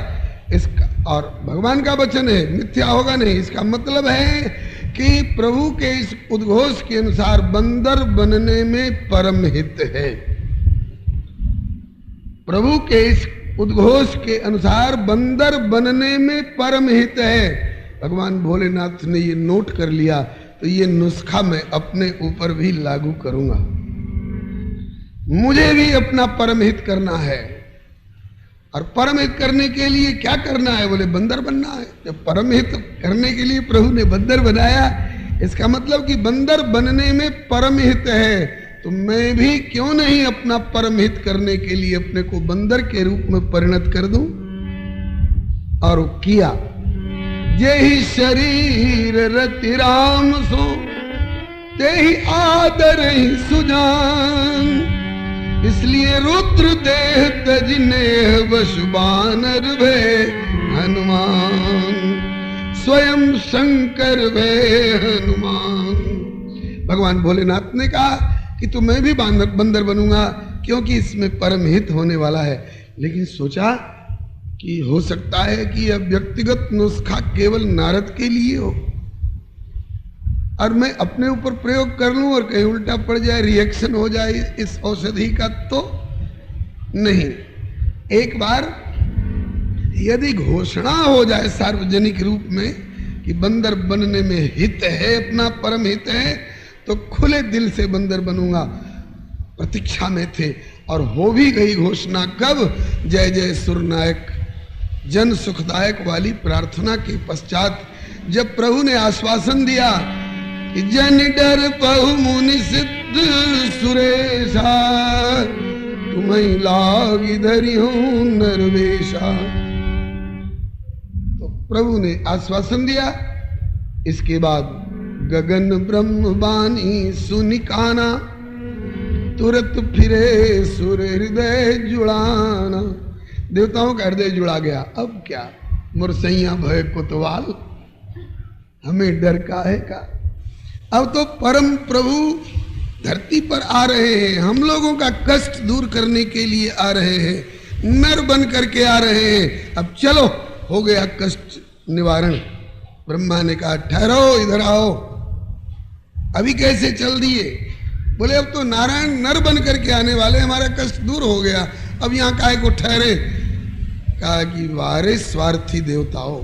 इसका और भगवान का वचन है, मिथ्या होगा नहीं। इसका मतलब है कि प्रभु के इस उद्घोष के अनुसार बंदर बनने में परम हित है। प्रभु के इस उद्घोष के अनुसार बंदर बनने में परम हित है। भगवान भोलेनाथ ने ये नोट कर लिया, तो ये नुस्खा मैं अपने ऊपर भी लागू करूंगा। मुझे भी अपना परम हित करना है, और परम हित करने के लिए क्या करना है? बोले बंदर बनना है। जब परम हित करने के लिए प्रभु ने बंदर बनाया, इसका मतलब कि बंदर बनने में परम हित है। तो मैं भी क्यों नहीं अपना परम हित करने के लिए अपने को बंदर के रूप में परिणत कर दूं? और किया। जेहि शरीर रति राम सो तेहि आदर ही सुजान। इसलिए रुद्र देह तजने वश बानर भय हनुमान। स्वयं शंकर भय हनुमान। भगवान भोलेनाथ ने कहा कि तो मैं भी बंदर बनूंगा, क्योंकि इसमें परम हित होने वाला है। लेकिन सोचा कि हो सकता है कि यह व्यक्तिगत नुस्खा केवल नारद के लिए हो और मैं अपने ऊपर प्रयोग कर लूं और कहीं उल्टा पड़ जाए, रिएक्शन हो जाए इस औषधि का, तो नहीं। एक बार यदि घोषणा हो जाए सार्वजनिक रूप में कि बंदर बनने में हित है, अपना परम हित है, तो खुले दिल से बंदर बनूंगा। प्रतीक्षा में थे और हो भी गई घोषणा। कब? जय जय सुरनायक जन सुखदायक वाली प्रार्थना के पश्चात, जब प्रभु ने आश्वासन दिया कि जन डर पहु मुनि सिद्ध सुरेशा, तुम्हें लाग धरि हूं नरवेशा। तो प्रभु ने आश्वासन दिया। इसके बाद गगन ब्रह्म बानी सुनि काना, तुरंत फिरे सुर हृदय जुड़ाना। देवताओं का हृदय जुड़ा गया। अब क्या? मुरसैया भय कोतवाल, हमें डर काहे का। अब तो परम प्रभु धरती पर आ रहे हैं, हम लोगों का कष्ट दूर करने के लिए आ रहे हैं, नर बन करके आ रहे हैं। अब चलो, हो गया कष्ट निवारण। ब्रह्मा ने कहा ठहरो, इधर आओ। अभी कैसे चल दिए? बोले अब तो नारायण नर बन करके आने वाले, हमारा कष्ट दूर हो गया, अब यहाँ काहे को ठहरे। कहा कि वारे स्वार्थी देवताओं,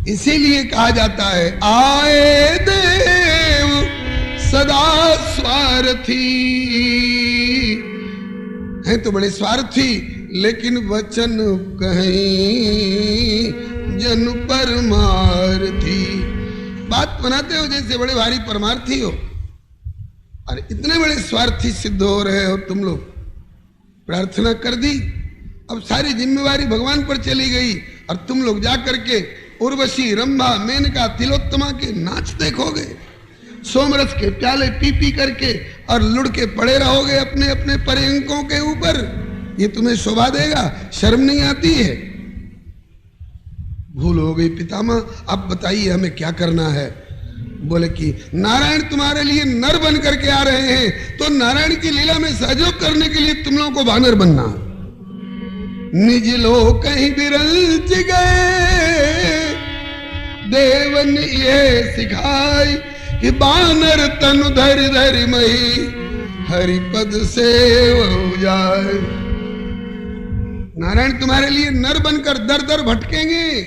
इसीलिए कहा जाता है आए देव सदा स्वार्थी। हैं तो बड़े स्वार्थी, लेकिन वचन कहीं जन परमार्थी। बात बनाते हो जैसे बड़े भारी परमार्थी हो, और इतने बड़े स्वार्थी सिद्ध हो रहे हो तुम लोग। प्रार्थना कर दी, अब सारी जिम्मेवारी भगवान पर चली गई, और तुम लोग जा करके उर्वशी, रंभा, मेनका, तिलोत्तमा के नाच देखोगे, सोमरस के प्याले पी पी करके, और लुढ़ के पड़े रहोगे अपने अपने पर्यंकों के ऊपर। ये तुम्हें शोभा देगा? शर्म नहीं आती है? भूल हो गई पितामह, अब बताइए हमें क्या करना है। बोले कि नारायण तुम्हारे लिए नर बन करके आ रहे हैं, तो नारायण की लीला में सहयोग करने के लिए तुम लोगों को वानर बनना। निज लोक कहीं बिरंच गए, देवन ये सिखाई कि बानर तनु धरि धरि मही, हरिपद से हो जाए। नारायण तुम्हारे लिए नर बनकर दर दर भटकेंगे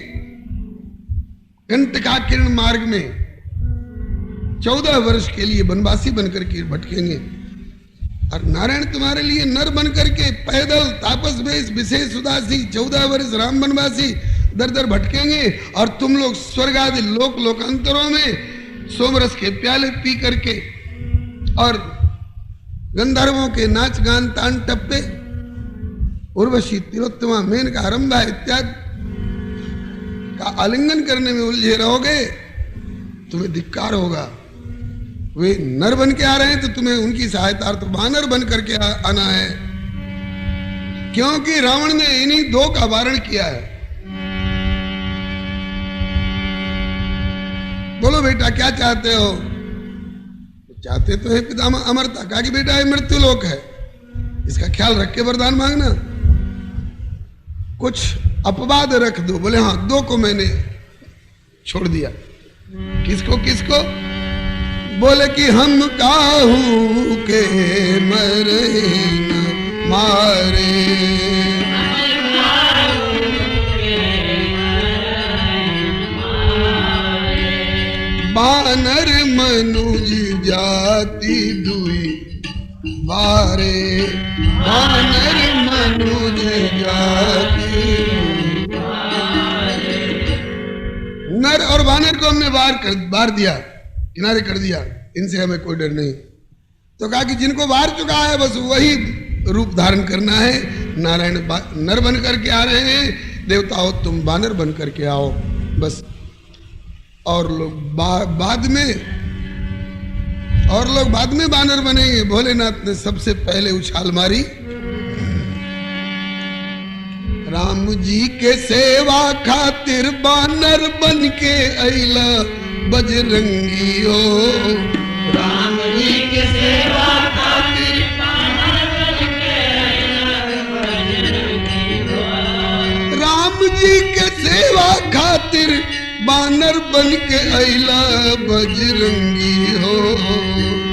कंटका किरण मार्ग में, 14 वर्ष के लिए वनवासी बनकर के भटकेंगे। और नारायण तुम्हारे लिए नर बनकर के पैदल तापस वेश विशेष उदासी 14 वर्ष राम वनवासी दर दर भटकेंगे, और तुम लोग स्वर्ग आदि लोक लोकांतरों में सोमरस के प्याले पी करके और गंधर्वों के नाच गान तान टप्पे, उर्वशी, तिलोत्तमा, मेनका, रंभा इत्यादि का आलिंगन करने में उलझे रहोगे। तुम्हें धिक्कार होगा। वे नर बन के आ रहे हैं तो तुम्हें उनकी सहायता तो वानर बन करके आना है, क्योंकि रावण ने इन्हीं दो का वारण किया है। बोलो बेटा क्या चाहते हो? चाहते तो है पितामह अमरता। कहा कि बेटा ये मृत्यु लोक है, इसका ख्याल रख के वरदान मांगना, कुछ अपवाद रख दो। बोले हाँ, 2 को मैंने छोड़ दिया। किसको किसको? बोले कि हम काहू के मरे न मारे, बानर मनुज जाति दुई बारे, बानर मनुज जाति। नर और बानर को हमने बार दिया, किनारे कर दिया, इनसे हमें कोई डर नहीं। तो कहा कि जिनको बार चुका है बस वही रूप धारण करना है। नारायण नर बन करके आ रहे हैं, देवताओं तुम बानर बन करके आओ बस। और लोग बाद में बानर बनेंगे। भोलेनाथ ने सबसे पहले उछाल मारी। राम जी के सेवा खातिर बानर बन के अइला बजरंगी हो, राम जी के सेवा खातिर बानर बन के अइला बजरंगी हो। अवतार बानर बन के अइला बजरंगी हो।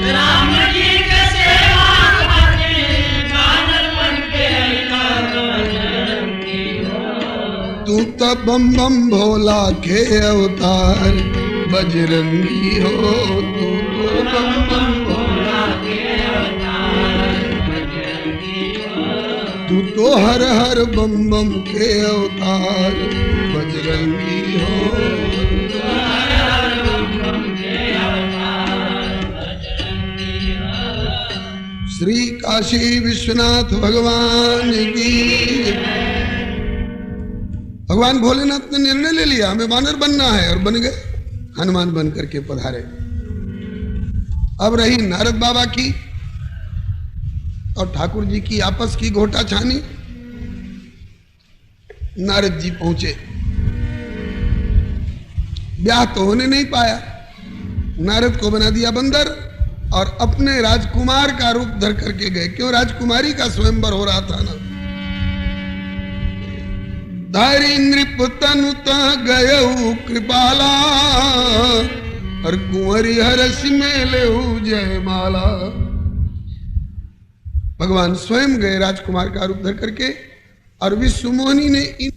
राम जी के सेवा खातिर बानर बन के अइला बजरंगी हो। तू तो बम बम भोला के अवतार बजरंगी हो। तू तो बम बम भोला के अवतार बजरंगी हो। तू तो हर हर बम बम के अवतार बजरंगी हो। हर हर बम बम के अवतार बजरंगी हो। श्री काशी विश्वनाथ भगवान की। भगवान भोलेनाथ ने निर्णय ले लिया हमें वानर बनना है और बन गए, हनुमान बन करके पधारे। अब रही नारद बाबा की और ठाकुर जी की आपस की घोटा छानी। नारद जी पहुंचे, ब्याह तो होने नहीं पाया। नारद को बना दिया बंदर और अपने राजकुमार का रूप धर करके गए। क्यों? राजकुमारी का स्वयंवर हो रहा था ना। धारी नृप तनुता गयऊ कृपाला और कुंवरी हरस में लेऊ जयमाला। भगवान स्वयं गए राजकुमार का रूप धर करके और विश्व मोहिनी ने इन